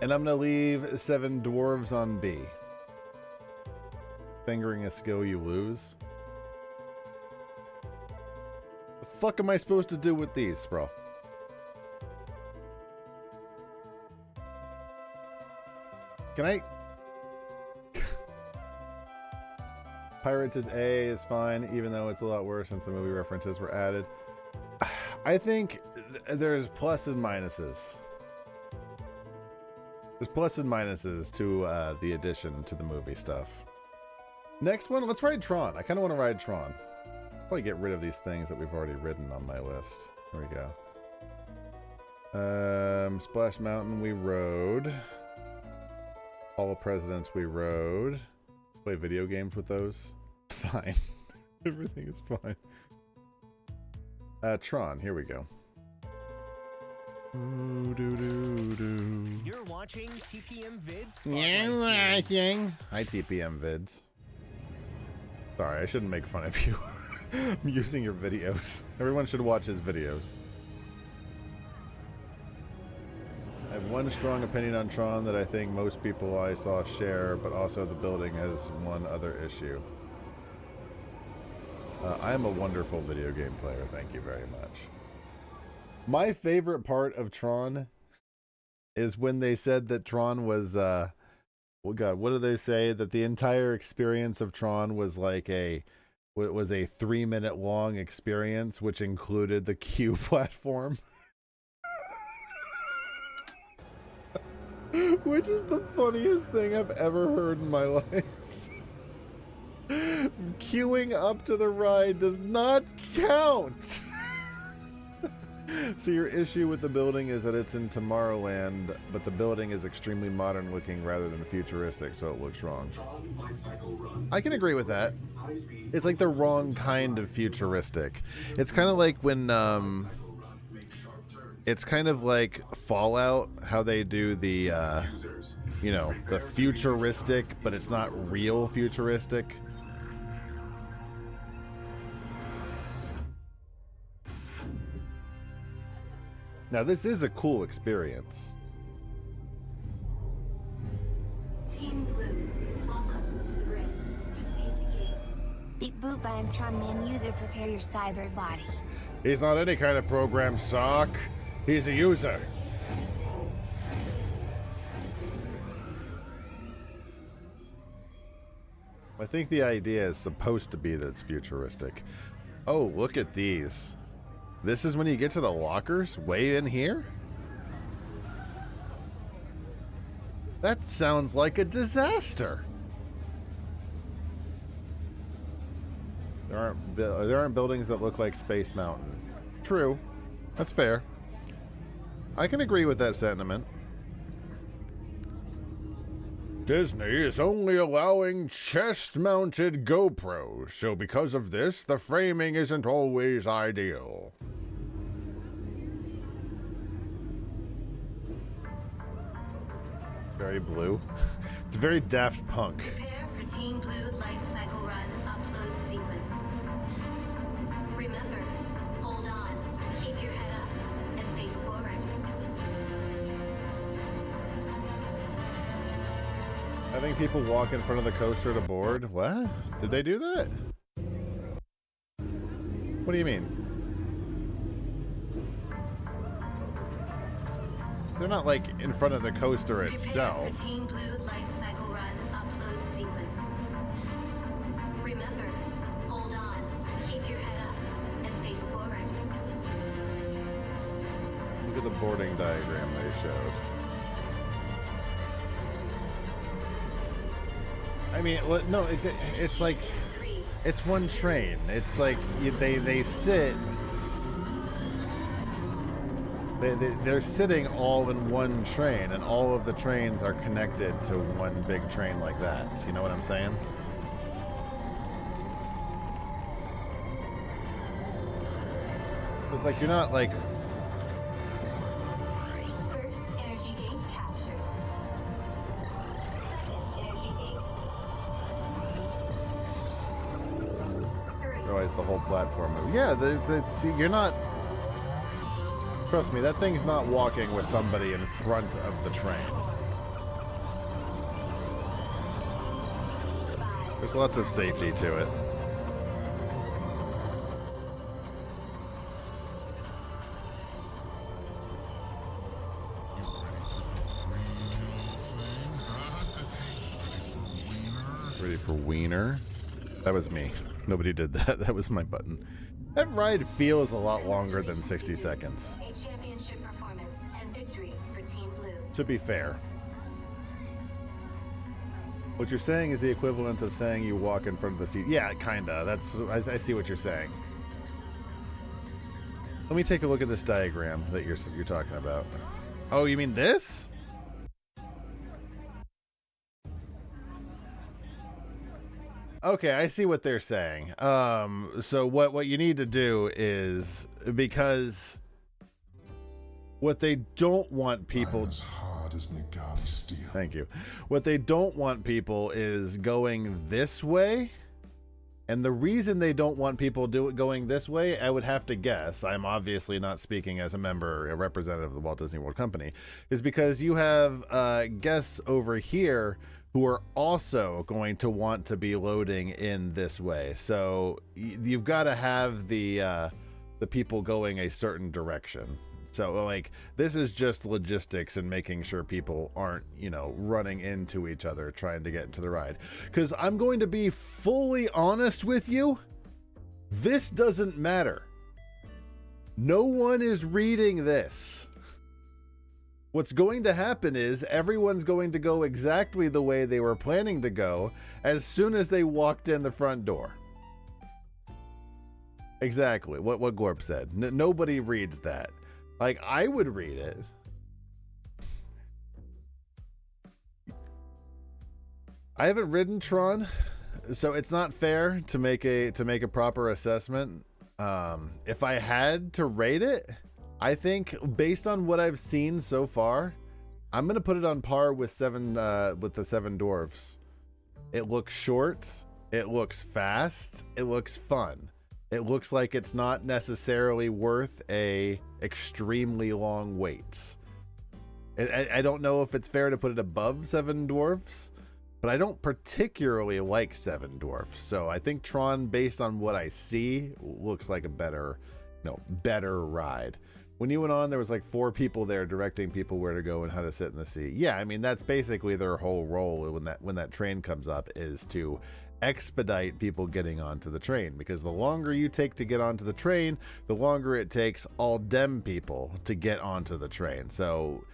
and I'm going to leave Seven Dwarves on B. Fingering a skill you lose. The fuck am I supposed to do with these, bro? Can I? Pirates is A is fine, even though it's a lot worse since the movie references were added. I think there's pluses and minuses. There's pluses and minuses to the addition to the movie stuff. Next one, let's ride Tron. I kind of want to ride Tron. Probably get rid of these things that we've already ridden on my list. There we go. Splash Mountain we rode. Hall of Presidents we rode. Play video games with those. Fine. Everything is fine. Tron, here we go. You're watching TPM Vids. Hi, TPM Vids. Sorry, I shouldn't make fun of you. I'm using your videos. Everyone should watch his videos. I have one strong opinion on Tron that I think most people I saw share, but also the building has one other issue. I am a wonderful video game player, thank you very much. My favorite part of Tron is when they said that Tron was, well, God, what do they say? That the entire experience of Tron was like a 3-minute long experience, which included the Q platform. Which is the funniest thing I've ever heard in my life. Queuing up to the ride does not count. So your issue with the building is that it's in Tomorrowland, but the building is extremely modern looking rather than futuristic, so it looks wrong. I can agree with that. It's like the wrong kind of futuristic. It's kind of like when it's kind of like Fallout, how they do the you know, the futuristic, but it's not real futuristic. Now this is a cool experience. Team Blue, welcome to the ring. Proceed to gates. Big boot by Tron Man user, prepare your cyber body. He's not any kind of program sock. He's a user. I think the idea is supposed to be that it's futuristic. Oh, look at these. This is when you get to the lockers way in here? That sounds like a disaster. There aren't buildings that look like Space Mountain. True. That's fair. I can agree with that sentiment. Disney is only allowing chest-mounted GoPros, so because of this, the framing isn't always ideal. Very blue. It's very Daft Punk. Prepare for Team Blue Light Cycle Run upload sequence. Remember, hold on, keep your head up, and face forward. Having people walk in front of the coaster to board? What? Did they do that? What do you mean? They're not like in front of the coaster itself. For Team Blue Light Cycle Run upload sequence. Remember, hold on, keep your head up, and face forward. Look at the boarding diagram they showed. I mean, no, it's like, it's one train. It's like they sit. They're sitting all in one train, and all of the trains are connected to one big train like that. You know what I'm saying? It's like you're not like. First energy gate captured. Second energy gate. Realize the whole platform. Yeah, you're not. Trust me, that thing's not walking with somebody in front of the train. There's lots of safety to it. Ready for wiener? That was me. Nobody did that. That was my button. That ride feels a lot longer than 60 seconds. A championship performance and victory for Team Blue. To be fair. What you're saying is the equivalent of saying you walk in front of the seat. Yeah, kinda. I see what you're saying. Let me take a look at this diagram that you're talking about. Oh, you mean this? Okay, I see what they're saying. So what you need to do is, because what they don't want people. I'm as hard as Nagani steel. Thank you. What they don't want people is going this way. And the reason they don't want people going this way, I would have to guess, I'm obviously not speaking as a representative of the Walt Disney World Company, is because you have guests over here who are also going to want to be loading in this way. So you've got to have the people going a certain direction. So like, this is just logistics and making sure people aren't, running into each other trying to get into the ride. Because I'm going to be fully honest with you, this doesn't matter. No one is reading this. What's going to happen is everyone's going to go exactly the way they were planning to go as soon as they walked in the front door. Exactly what Gorp said. Nobody reads that. Like, I would read it. I haven't ridden Tron, so it's not fair to make a proper assessment. If I had to rate it, I think based on what I've seen so far, I'm gonna put it on par with the Seven Dwarfs. It looks short, it looks fast, it looks fun. It looks like it's not necessarily worth a extremely long wait. I don't know if it's fair to put it above Seven Dwarfs, but I don't particularly like Seven Dwarfs. So I think Tron, based on what I see, looks like a better ride. When you went on, there was like 4 people there directing people where to go and how to sit in the seat. Yeah, I mean, that's basically their whole role when that train comes up, is to expedite people getting onto the train, because the longer you take to get onto the train, the longer it takes all dem people to get onto the train. So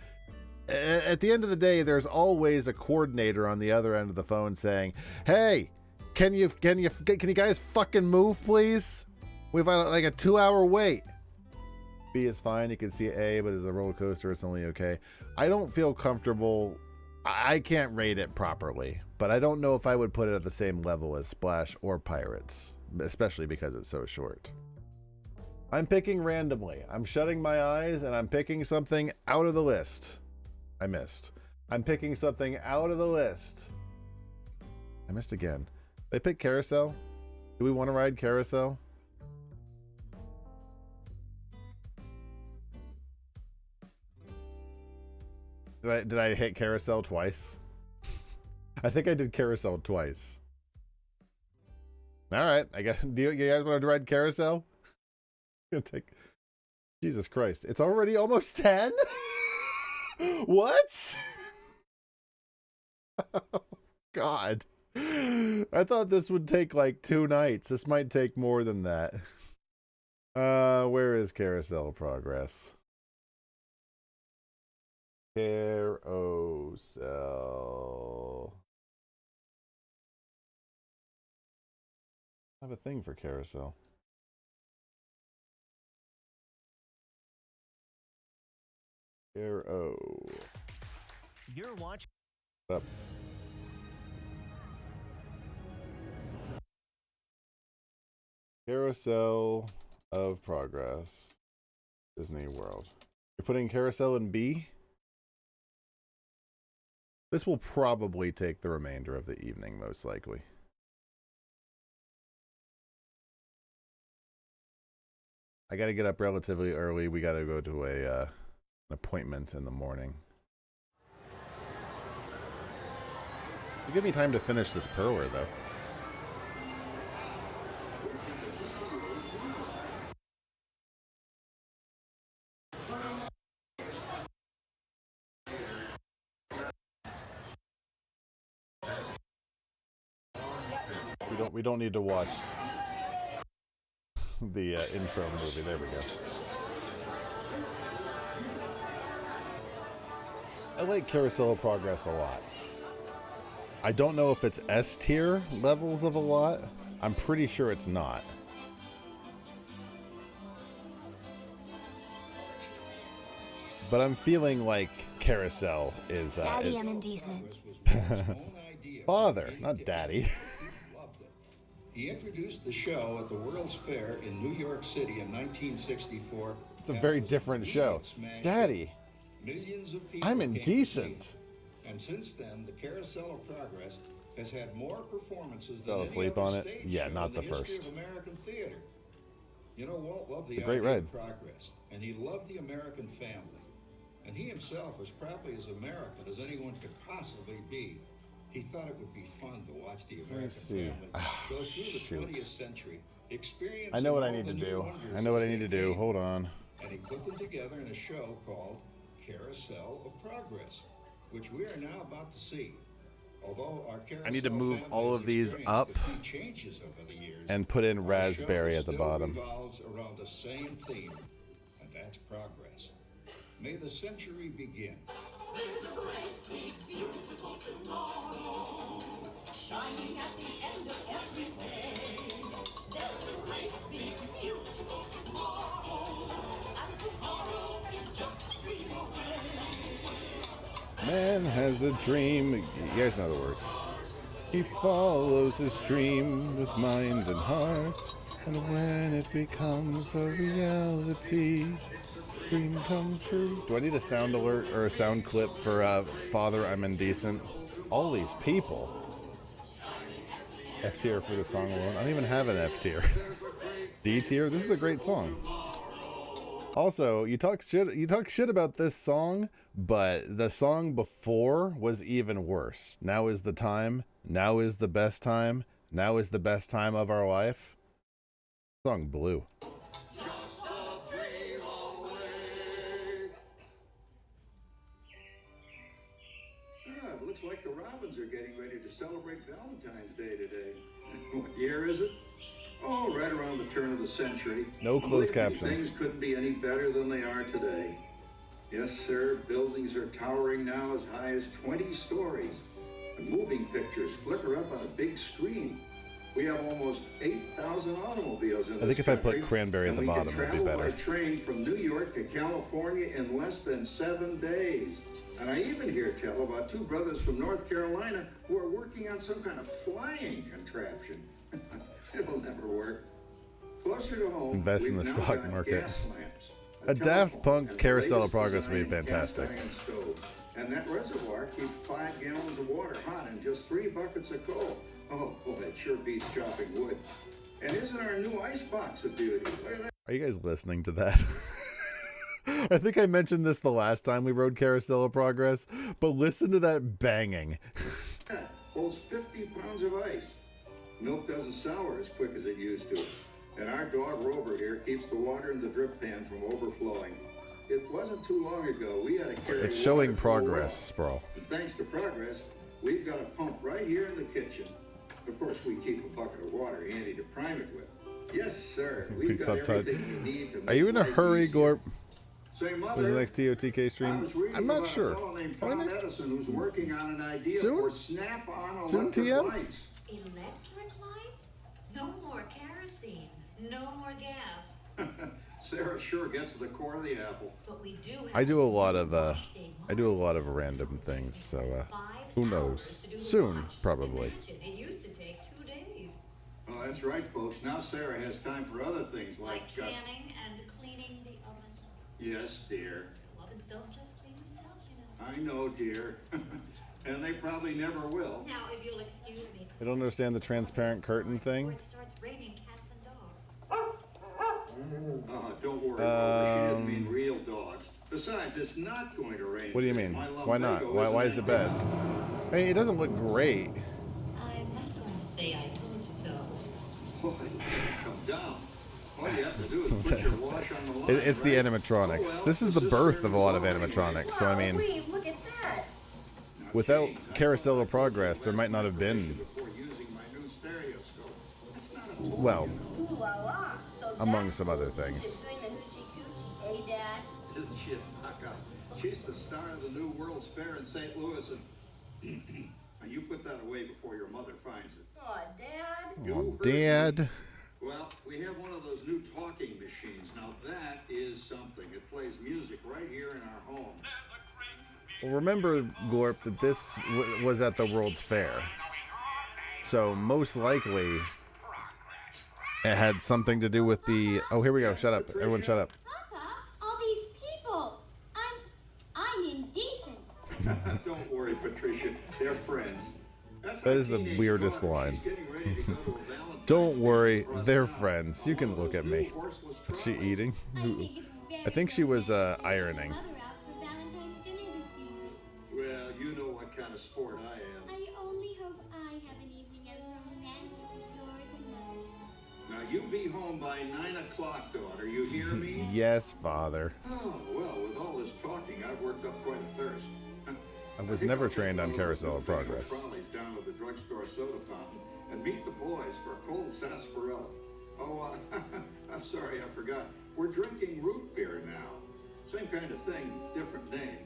at the end of the day, there's always a coordinator on the other end of the phone saying, "Hey, can you guys fucking move, please? We've got like a 2-hour wait." B is fine. You can see A, but as a roller coaster, it's only okay. I don't feel comfortable. I can't rate it properly, but I don't know if I would put it at the same level as Splash or Pirates, especially because it's so short. I'm picking randomly. I'm shutting my eyes and I'm picking something out of the list. I missed. I'm picking something out of the list. I missed again. Did I pick Carousel? Do we want to ride Carousel? Did I hit Carousel twice? I think I did Carousel twice. All right, I guess. Do you guys want to ride Carousel? Gonna take. Jesus Christ! It's already almost 10. What? Oh, God. I thought this would take like 2 nights. This might take more than that. Where is Carousel Progress? Carousel. I have a thing for Carousel. Caro. You're watching. Up. Carousel of Progress. Disney World. You're putting Carousel in B? This will probably take the remainder of the evening, most likely. I got to get up relatively early. We got to go to an appointment in the morning. You give me time to finish this Perler, though. We don't need to watch the intro movie. There we go. I like Carousel of Progress a lot. I don't know if it's S tier levels of a lot. I'm pretty sure it's not. But I'm feeling like Carousel is... Daddy, I'm indecent. Father, not Daddy. He introduced the show at the World's Fair in New York City in 1964. It's a very different show. Daddy, Millions of people I'm came to indecent. see it. And since then, the Carousel of Progress has had more performances than Fell any asleep other on it? stage Yeah, show not in the history first. of American theater. You know, Walt loved the A great idea ride. of progress, and he loved the American family. And he himself was probably as American as anyone could possibly be. He thought it would be fun to watch the American see. family go through the 20th century, experience. I know what I need to do. I know what I need to do. Hold on. And he put them together in a show called Carousel of Progress, which we are now about to see. Although our Carousel I need to move family all has of these experienced up a few changes over the years, and put in our raspberry show at the still bottom. revolves around the same theme, and that's progress. May the century begin. There's a great, big, beautiful tomorrow, shining at the end of every day. There's a great, big, beautiful tomorrow, and tomorrow is just a dream away. Man has a dream. You guys know the words. He follows his dream with mind and heart. And when it becomes a reality, dream come true. Do I need a sound alert or a sound clip for Father, I'm Indecent? All these people. F tier for the song alone. I don't even have an F tier. D tier. This is a great song. Also, you talk shit about this song, but the song before was even worse. Now is the time. Now is the best time. Now is the best time of our life. Song blew. It looks like the Robins are getting ready to celebrate Valentine's Day today. What year is it? Oh, right around the turn of the century. No closed Lately, captions. Things couldn't be any better than they are today. Yes, sir, buildings are towering now as high as 20 stories. And moving pictures flicker up on a big screen. We have almost 8,000 automobiles in this I think if I country, put cranberry at and the we can bottom, it'd be travel better. by train from New York to California in less than 7 days. And I even hear tell about 2 brothers from North Carolina who are working on some kind of flying contraption. It'll never work. Closer to home, Invest in we've the now stock got market. gas lamps, A Daft telephone, Punk and the Carousel of latest Progress would be design fantastic. cast iron stoves. And that reservoir keeps 5 gallons of water hot in just 3 buckets of coal. Oh, boy, it sure beats chopping wood. And isn't our new icebox a beauty? Look at that. Are you guys listening to that? I think I mentioned this the last time we rode Carousel of Progress, but listen to that banging. holds 50 pounds of ice. Milk doesn't sour as quick as it used to. And our dog Rover here keeps the water in the drip pan from overflowing. It wasn't too long ago we had to carry It's water showing for a progress, while. Sproul. And thanks to progress, we've got a pump right here in the kitchen. Of course, we keep a bucket of water handy to prime it with. Yes, sir. We've Please got subtitle. everything you need to make Are you in a life hurry, easier. Gorp? Say, For Mother, the next TOTK I stream? was reading I'm not about sure. a fellow named Am I Tom next? Edison who's working on an idea Soon? for snap-on Soon, electric TM? lights. Electric lights? No more kerosene. No more gas. Sarah sure gets to the core of the apple. But we do have I do a lot of of random things, so who knows? Soon, probably. It used to take 2 days. Oh, that's right, folks. Now Sarah has time for other things like canning and cleaning the oven. yes, dear. Ovens don't just clean themselves, you know. I know, dear. And they probably never will. Now, if you'll excuse me, I don't understand the transparent curtain before thing. it starts raining cats and dogs. Don't worry, Rover. She didn't mean real dogs. Besides, it's not going to rain. What do you mean? My Why not? Why is it bad? I mean, it doesn't look great. I'm not going to say I told you so. Oh, come down. All you have to do is put your wash on the line. It's the right? animatronics. Oh, well, This is the sister birth of a lot of anyway. animatronics. So I mean, Wait, look at that. without Carousel of Progress, there might not have been. Before using my new stereoscope. That's not a toy, Well, Ooh la la. So among that's some other cool. things. Just doing the hoochie coochie, eh, Dad? Isn't she a knockout? She's the star of the new World's Fair in St. Louis, and now you put that away before your mother finds it. Aw, Dad. Oh, Dad. Well, we have one of those new talking machines. Now that is something. It plays music right here in our home. Well, remember, Gorp, that this was at the World's Fair. So most likely, it had something to do with the. Oh, here we go. Shut up, everyone. Shut up. Papa, all these people. I'm indecent. Don't worry, Patricia. They're friends. That's That our is the teenage weirdest daughter. line. She's getting ready to go to a Valentine's Don't worry, dance for us they're now. friends. You can look at me. Horseless Is she trolleys. eating? I think it's very I think she was romantic to ironing. take Mother out for Valentine's dinner this evening. Well, you know what kind of sport I am. I only hope I have an evening as romantic as yours and Mother's. Now you be home by 9 o'clock, daughter. You hear me? Yes, Father. Oh, well, with all this talking, I've worked up quite a thirst. I was never trained on Carousel of Progress. Trolleys down to the drugstore soda fountain and meet the boys for a cold sarsaparilla. Oh, I'm sorry, I forgot. We're drinking root beer now. Same kind of thing, different name.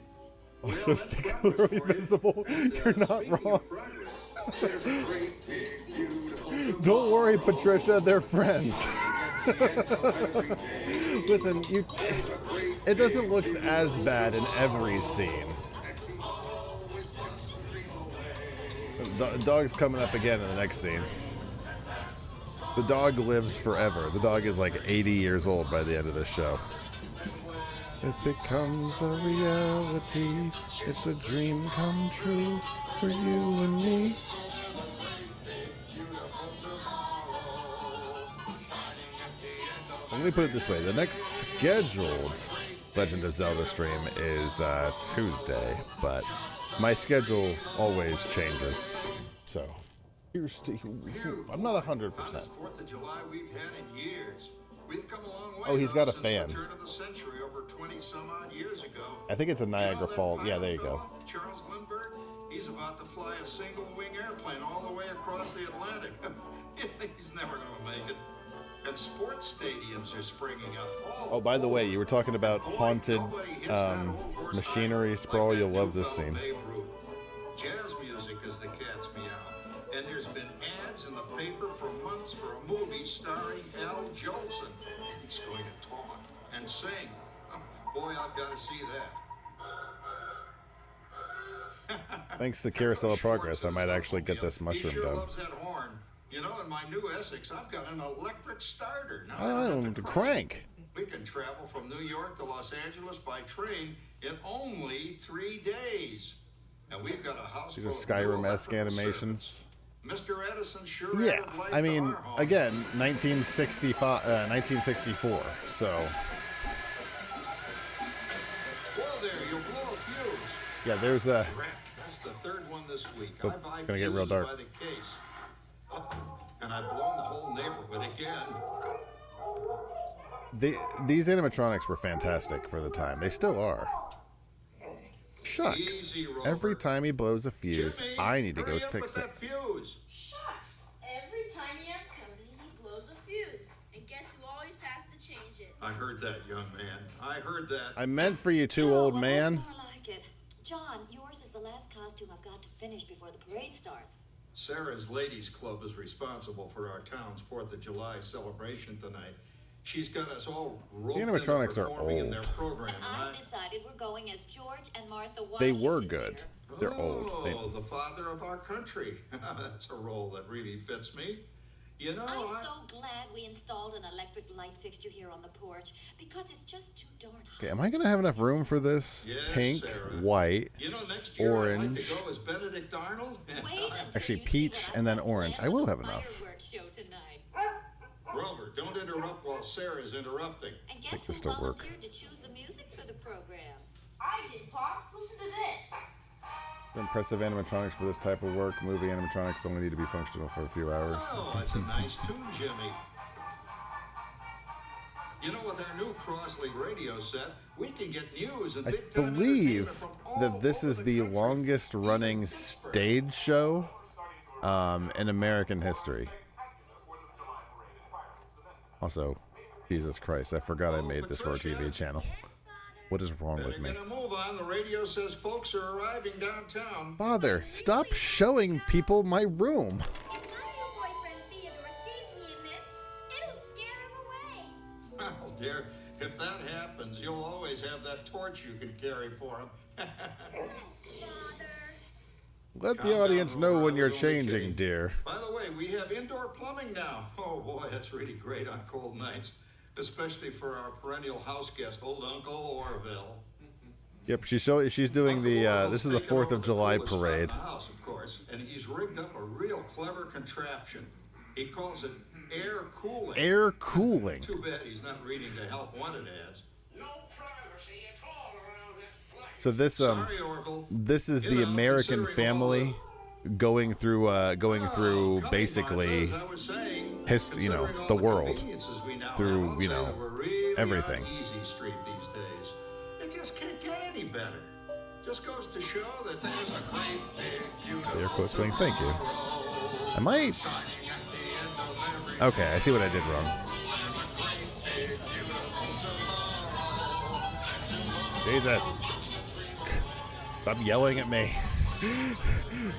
Well, So that's stick progress are for you. invisible. And, You're not speaking wrong. of progress, there's a great, big, beautiful Don't worry, tomorrow. Patricia. They're friends. At the end of every day, Listen, there's a great, it doesn't look big, as beautiful bad in every tomorrow. scene. And tomorrow is just a dream away. The dog's coming up again in the next scene. The dog lives forever. The dog is like 80 years old by the end of this show. It becomes a reality. It's a dream come true for you and me. Let me put it this way. The next scheduled Legend of Zelda stream is Tuesday, but my schedule always changes. So, I'm not 100%. Hottest 4th of July we've had in years. We've come a long way. Oh, he's got a since fan. The turn of the century, over 20 some odd years ago. I think it's a You know Niagara that Falls. Yeah, pilot there you go. fella, Charles Lindbergh, he's about to fly a single wing airplane all the way across the Atlantic. He's never going to make it. And sports stadiums are springing up. Oh, by the way, you were talking about haunted machinery, Sprawl. You'll love this scene. Babe Ruth. Jazz music is the cat's meow. And there's been ads in the paper for months for a movie starring Al Jolson. And he's going to talk and sing. Oh, boy, I've got to see that. Thanks to Carousel of Progress, I might actually get this He mushroom sure done. loves that horn. You know, in my new Essex, I've got an electric starter. Now I don't know, the crank. We can travel from New York to Los Angeles by train in only 3 days. And we've got a house These are full of new Skyrim-esque electrical animations. service. Mr. Edison sure Yeah, added life I to mean, our home. again, 1964. So, Whoa there, you'll blow a fuse. yeah, there's a. That's the third one this week. Oh, I buy it's gonna get real fuses dark. by the case. And I've blown the whole neighborhood again. These animatronics were fantastic for the time. They still are. Shucks. Easy, Rover. Every time he blows a fuse, Jimmy, I need to go hurry up fix with it. that fuse. Shucks! Every time he has company, he blows a fuse. And guess who always has to change it? I heard that, young man. I heard that. I meant for you too, old well, man. That's more like it. John, yours is the last costume I've got to finish before the parade starts. Sarah's Ladies Club is responsible for our town's 4th of July celebration tonight. She's got us all roped into animatronics are performing in their old. program. And I've decided we're going as George and Martha They Washington. were good. They're old. Oh, the father of our country. That's a role that really fits me. You know, I'm so glad we installed an electric light fixture here on the porch because it's just too darn hot. Okay, am I gonna have enough room for this? Yes, Pink, Sarah. white, You know, next year I'd like orange. to go as Benedict Arnold. Actually, peach and then orange. I will have enough. Fireworks show tonight. Grover, don't interrupt while Sarah's interrupting. And Make guess this who still work. volunteered to choose the music for the program? I did, Pop. Listen to this. Impressive animatronics for this type of work. Movie animatronics only need to be functional for a few hours. Oh, that's a nice tune, Jimmy. You know, with our new Crossley radio set, we can get news and I big-time believe entertainment from all that this over is the country. longest running stage show in American history. Also, Jesus Christ, I forgot I made this for a TV channel. What is wrong with me? Better get a move on. The radio says folks are arriving downtown. Father, stop showing people my room. If my new boyfriend Theodore sees me in this, it'll scare him away. Well, dear, if that happens, you'll always have that torch you can carry for him. Let Calm the down, audience know Rover, when I you're was only changing, kidding. dear. By the way, we have indoor plumbing now. Oh boy, that's really great on cold nights, especially for our perennial house guest, old Uncle Orville. Yep, she's doing the this is the 4th of July Coolest spot in parade. the house, of course, and he's rigged up a real clever contraption. He calls it air cooling. Air cooling. Too bad he's not reading the help wanted ads. So this Sorry, Orville. this is You the know, American considering family going through Coming basically Martha, as I was saying, history, you know, considering all the world conveniences we now through, have, I'll you say know, that we're really everything. on easy street these days. It just can't get any better. Just goes to show that there's a great big beautiful Air quote swing. Thank you. Am I? Okay, I see what I did wrong. Jesus. Stop yelling at me.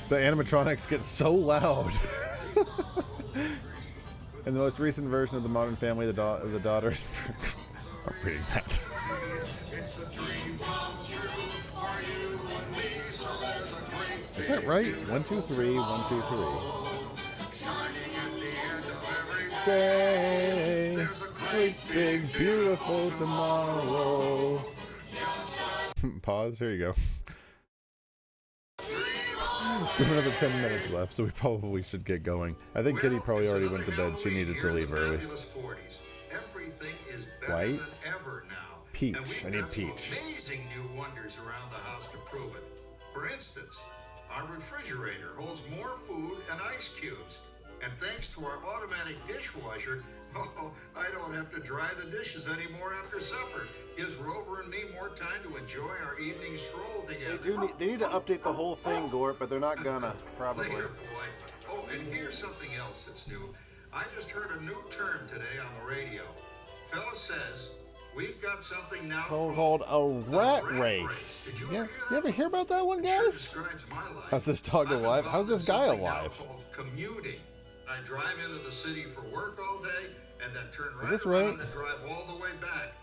The animatronics get so loud. In the most recent version of the Modern Family, the daughters. I'm reading that. It's a dream come true for you and me, so there's a great Is that right? 1, 2, 3, 1, 2, 3. shining at the end of every Day. There's a Great big beautiful tomorrow. Pause. Here you go. We have another 10 minutes left, so we probably should get going. I think Kitty probably already went to bed. She needed to leave early. Everything is better White. than ever now. Peach. And we've I need got some peach. amazing new wonders around the house to prove it. For instance, our refrigerator holds more food and ice cubes. And thanks to our automatic dishwasher, I don't have to dry the dishes anymore after supper. Gives Rover and me more time to enjoy our evening stroll together. They need to update the whole thing, Gort, but they're not gonna, probably. Later, boy. Oh, and here's something else that's new. I just heard a new term today on the radio. Fella says we've got something now Called a rat race. Yeah, you ever hear about that one, guys? describes my life. How's this dog alive? How's this guy Something now alive? called commuting. I drive into the city for work all day and then turn right this around right? and drive all the way back.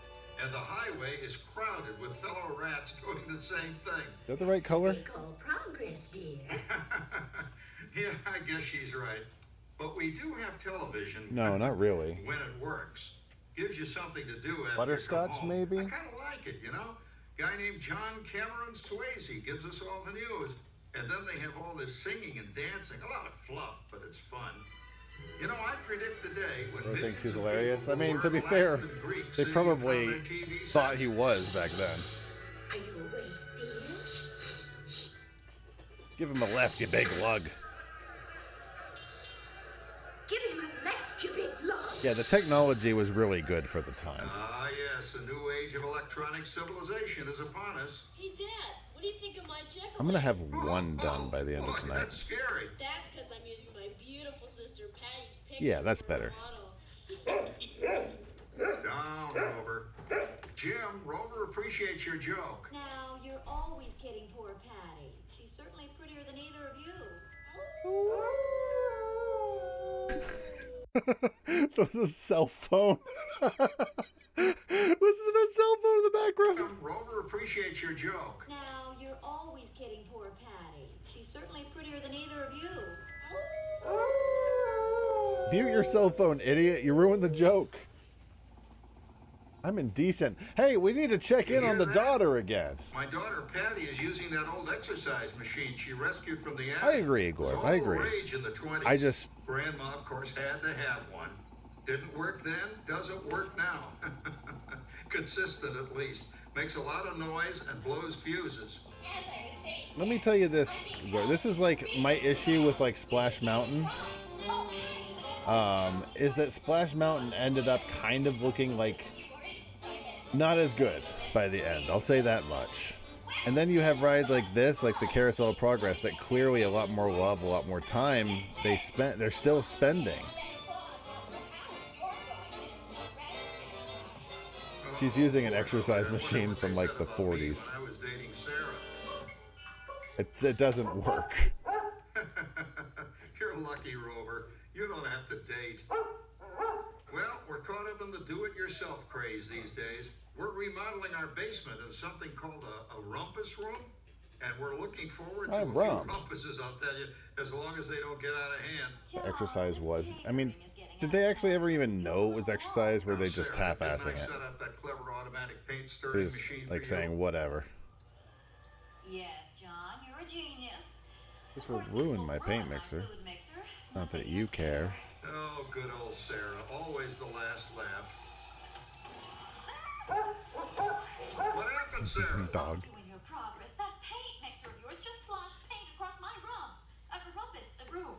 And the highway is crowded with fellow rats doing the same thing. Is that the right color? Progress, dear. Yeah, I guess she's right. But we do have television. No, not really. When it works. Gives you something to do after Butterscotch, you come home. maybe? I kind of like it, you know? Guy named John Cameron Swayze gives us all the news. And then they have all this singing and dancing. A lot of fluff, but it's fun. You know, I predict the day when I think millions he's of hilarious. people I mean, will to be learn fair, Latin and Greek they sitting in front of probably their TV thought he sets. was back then. Are you awake, dear? Give him a left, you big lug. Give him a left, you big lug. Yeah, the technology was really good for the time. Ah, yes, a new age of electronic civilization is upon us. Hey, Dad, what do you think of my check? I'm gonna have one done by the end of tonight. That's scary. That's because I'm using my beautiful sister Patty's picture. Yeah, that's better. Down, Rover. Jim, Rover appreciates your joke. Now, you're always kidding poor Patty. She's certainly prettier than either of you. The cell phone. Listen to that cell phone in the background. Rover appreciates your joke. Now, you're always kidding poor Patty. She's certainly prettier than either of you. Mute your cell phone, idiot. You ruined the joke. I'm indecent. Hey, we need to check in on the daughter again. My daughter Patty is using that old exercise machine she rescued from the attic. I agree, Gorb. I agree. Rage in the 20s. I Grandma, of course, had to have one. Didn't work then, doesn't work now. Consistent, at least. Makes a lot of noise and blows fuses. Let me tell you this, Gorb. This is like my issue with like Splash Mountain. Is that Splash Mountain ended up kind of looking like not as good by the end. I'll say that much. And then you have rides like this, like the Carousel of Progress, that clearly a lot more love, a lot more time they're still spending. She's using an exercise machine from like the 40s. I was dating Sarah. It doesn't work. You're lucky, Rover. You don't have to date. Well, we're caught up in the do-it-yourself craze these days. We're remodeling our basement in something called a rumpus room, and we're looking forward to a few rumpuses, I'll tell you, as long as they don't get out of hand. The exercise was. I mean, did they actually ever even know it was exercise? Or were they just half-assing it? Set up that clever automatic paint They stirring just machine like for saying you. whatever. Yes, John, you're a genius. This would ruin my paint mixer. Not that you care. Oh, good old Sarah. Always the last laugh. What happened, Sarah? Dog. Doing your progress. That paint mixer of yours just sloshed paint across my room. A room.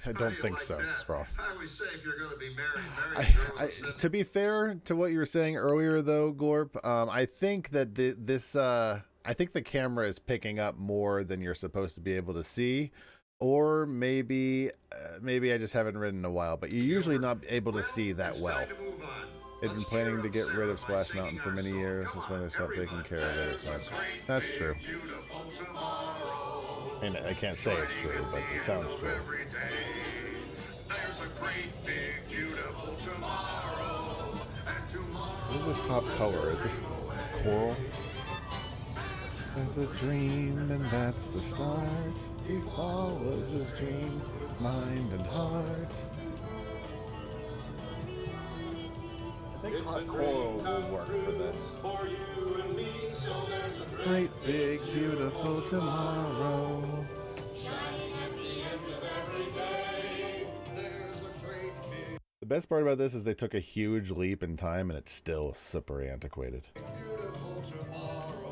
I don't think so, Sprout. I always say if you're going to be married a girl with a sense To be fair to what you were saying earlier, though, Gorp, I think that I think the camera is picking up more than you're supposed to be able to see, or maybe I just haven't ridden in a while. But you're usually not able to see that well. They've been planning to get rid of Splash Mountain for many years. That's when they stopped taking care of it. That's true. And I can't say it's true, but it sounds true. There's a great big beautiful tomorrow. And tomorrow. What is this top color? Is this coral? There's a dream, and that's the start. He follows his dream, mind and heart. I think hot coral will work for this. For you and me, so there's a Great big beautiful tomorrow. shining at the end of every day. There's a great big The best part about this is they took a huge leap in time, and it's still super antiquated. beautiful tomorrow.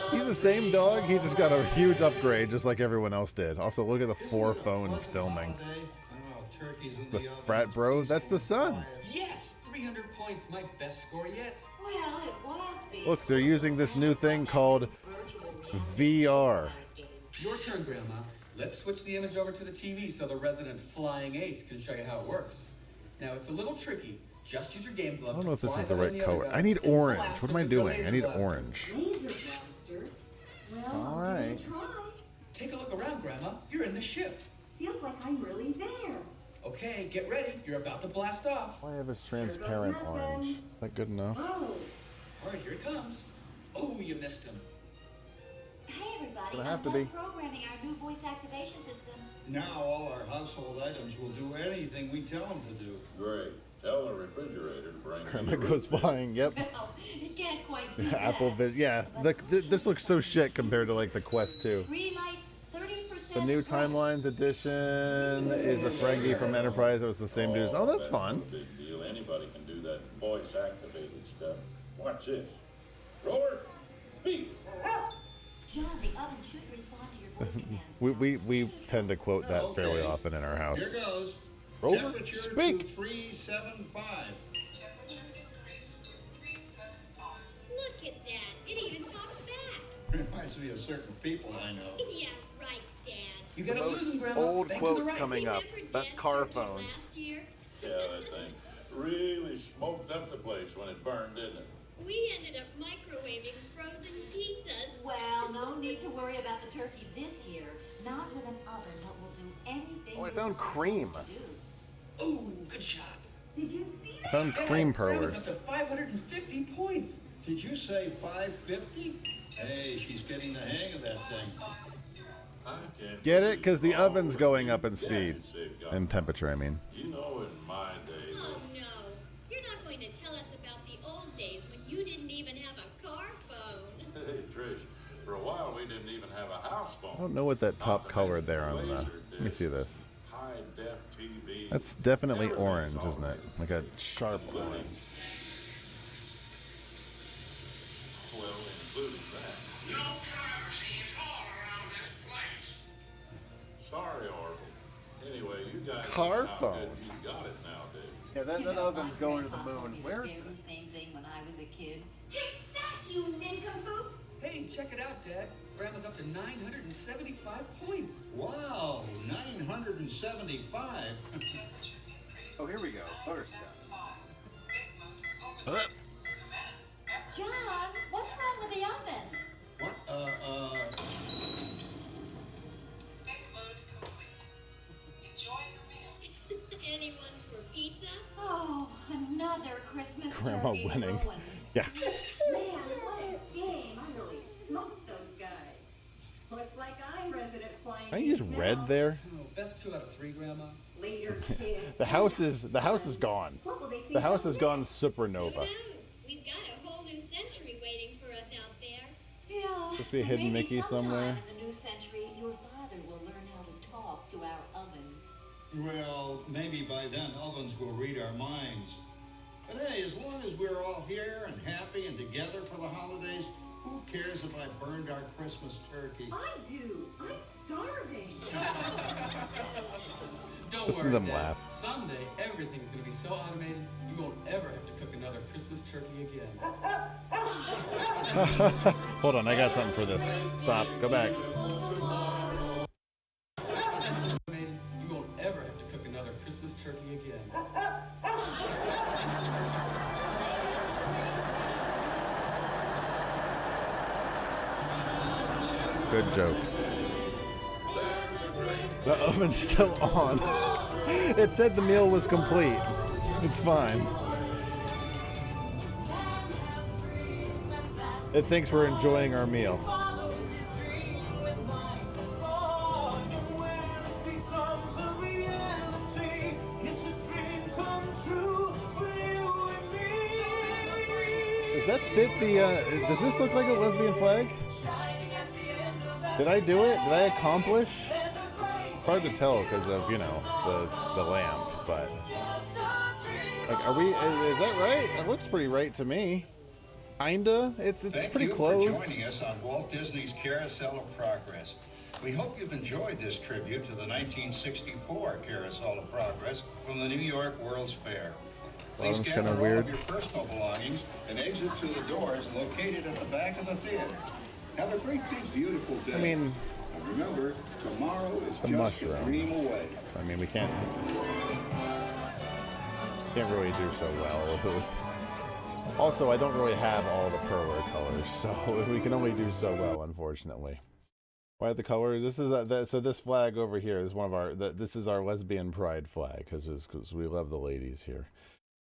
He's the same dog, he just got a huge upgrade just like everyone else did. Also, look at the 4 phones filming. The frat bro, that's the son. Yes, 300 points, my best score yet. Well, it was. Look, they're using this new thing called VR. Your turn, Grandma. Let's switch the image over to the TV so the resident flying ace can show you how it works. Now, it's a little tricky. Just use your game glove. I don't know if this to is the fly right behind color. other I need guy and orange. blast What him am I with the doing? I laser need blaster. orange. Laser blaster. Well, All I'm right. gonna try. Take a look around, Grandma. You're in the ship. Feels like I'm really there. Okay, get ready. You're about to blast off. Why have this transparent nothing. orange? Is that good enough? Oh, All right, here it comes. Oh, you missed him. Hey, everybody. Gonna have to I'm be. programming our new voice activation system. Now all our household items will do anything we tell them to do. Great. Tell the refrigerator to bring Grandma goes flying. Yep. Well, it can't quite do that. Apple Vision. Yeah, this looks so shit compared to like the Quest 2. Tree lights, 30%. The new Timelines edition is a Ferengi from Enterprise. It was the same dudes. Oh, that's fun. No big deal. Anybody can do that voice activated stuff. Watch this. Rover, speak. John, the oven should respond to your voice commands. We tend to quote that fairly often in our house. Here goes. Rover, Temperature speak. to 375. Look at that. It even talks back. Reminds me of certain people I know. Yeah, right, Dad. You gotta lose them, Grandma. Old Back to the quotes right. coming up. Remember That Dad's car turkey phones. last year? Yeah, that thing really smoked up the place when it burned, didn't it? We ended up microwaving frozen pizzas. Well, no need to worry about the turkey this year. Not with an oven that will do anything. Oh, I found cream. Ooh, good shot. Did you see I found cream Grandma's up perlers. to 550 points. Did you say 550? Hey, she's getting the hang of that thing. I can't Get it? believe Because the all oven's the going up in gadgets speed. they've got. And temperature, I mean. You know, in my day, Oh no, you're not going to tell us about the old days when you didn't even have a car phone. hey, Trish, for a while we didn't even have a house phone. I don't know what that top color there on the... Let me see this. High-def TV. That's definitely Everything's orange, isn't it? already Like a sharp including- orange. Well, including that. No privacy at all around this place. Sorry, Orville. Anyway, you guys Car know how phone. good you got it nowadays. Yeah, that oven's going to the moon. The Where? very same thing when I was a kid. Take that, you nincompoop! Hey, check it out, Dad. Grandma's up to 975 points. Wow, 975. Oh, here we go. Butterscotch. John, what's wrong with the oven? What? Anyone for pizza? Oh, another Christmas Grandma turkey winning. ruined. Yeah. Man, what a game. I really smoked those guys. Looks like I'm resident flying. Can I use ace red now. there? Oh, best 2 out of 3, Grandma. Later, kid. The house is gone. What will they think The house of has gone this? Who supernova. knows? We've got a whole new century waiting for us out there. Yeah. Supposed to be a hidden maybe Mickey sometime somewhere. in the new century, your father will learn how to talk to our oven. Well, maybe by then ovens will read our minds. But hey, as long as we're all here and happy and together for the holidays, who cares if I burned our Christmas turkey? I do. I'm starving. Don't Listen worry, to them Dad. laugh. Someday, everything's going to be so automated, you won't ever have to cook another Christmas turkey again. Hold on, I got something for this. Stop. Go back. Automated, you won't ever have to cook another Christmas turkey again. Good jokes. The oven's still on. It said the meal was complete. It's fine. It thinks we're enjoying our meal. Does that fit the, does this look like a lesbian flag? Did I do it? Did I accomplish? Hard to tell because of, you know, the lamp, but like, are we, is that right? It looks pretty right to me. Kinda. It's Thank pretty you close. for joining us on Walt Disney's Carousel of Progress. We hope you've enjoyed this tribute to the 1964 Carousel of Progress from the New York World's Fair. Please Bottom's gather kinda all weird. of your personal belongings and exit through the doors located at the back of the theater. Have a great big beautiful day. I mean, and remember, tomorrow is the just a mushroom. dream away. I mean, we can't really do so well with it. Also, I don't really have all the Perler colors, so we can only do so well, unfortunately. Why the colors? This is so this flag over here is one of our. This is our lesbian pride flag because we love the ladies here.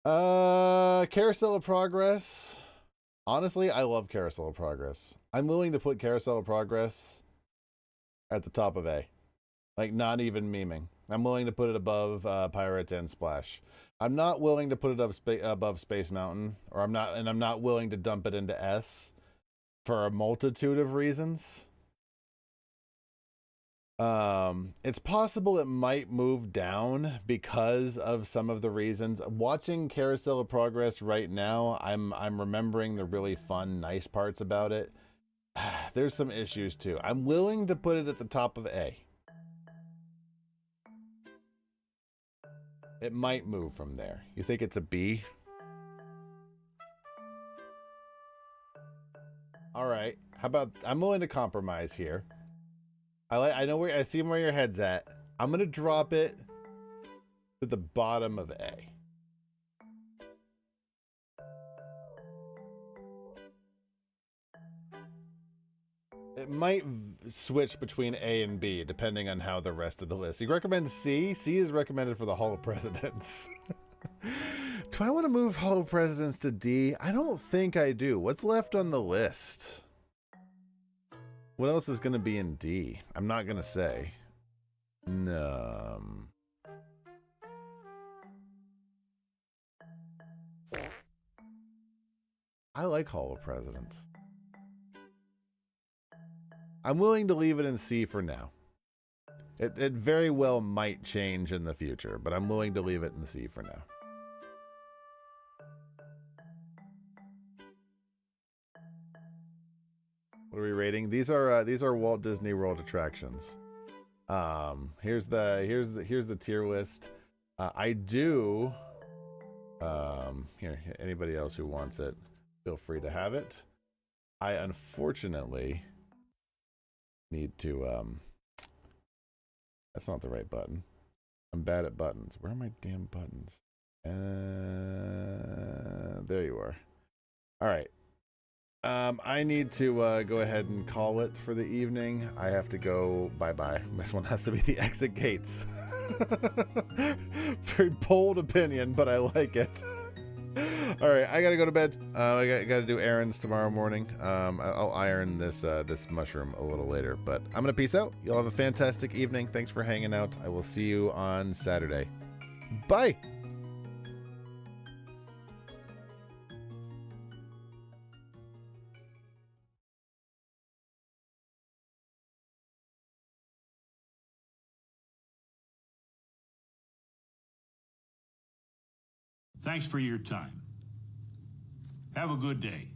Carousel of Progress. Honestly, I love Carousel of Progress. I'm willing to put Carousel of Progress at the top of A. Like, not even memeing. I'm willing to put it above Pirates and Splash. I'm not willing to put it above Space Mountain, or I'm not willing to dump it into S for a multitude of reasons. It's possible it might move down because of some of the reasons. Watching Carousel of Progress right now, I'm remembering the really fun, nice parts about it. there's some issues too. I'm willing to put it at the top of A. It might move from there. You think it's a B? All right. How about I'm willing to compromise here. I know where I see where your head's at. I'm gonna drop it to the bottom of A. It might switch between A and B depending on how the rest of the list. You recommend C? C is recommended for the Hall of Presidents. Do I want to move Hall of Presidents to D? I don't think I do. What's left on the list? What else is going to be in D? I'm not going to say. No. I like Hall of Presidents. I'm willing to leave it in C for now. It very well might change in the future, but I'm willing to leave it in C for now. What are we rating? These are Walt Disney World attractions. Here's the tier list. I do. Here, anybody else who wants it, feel free to have it. I unfortunately need to. That's not the right button. I'm bad at buttons. Where are my damn buttons? There you are. All right. I need to go ahead and call it for the evening. I have to go bye-bye. This one has to be the exit gates. Very bold opinion, but I like it. All right, I gotta go to bed. I gotta do errands tomorrow morning. I'll iron this mushroom a little later, but I'm gonna peace out. Y'all have a fantastic evening. Thanks for hanging out. I will see you on Saturday. Bye. Thanks for your time. Have a good day.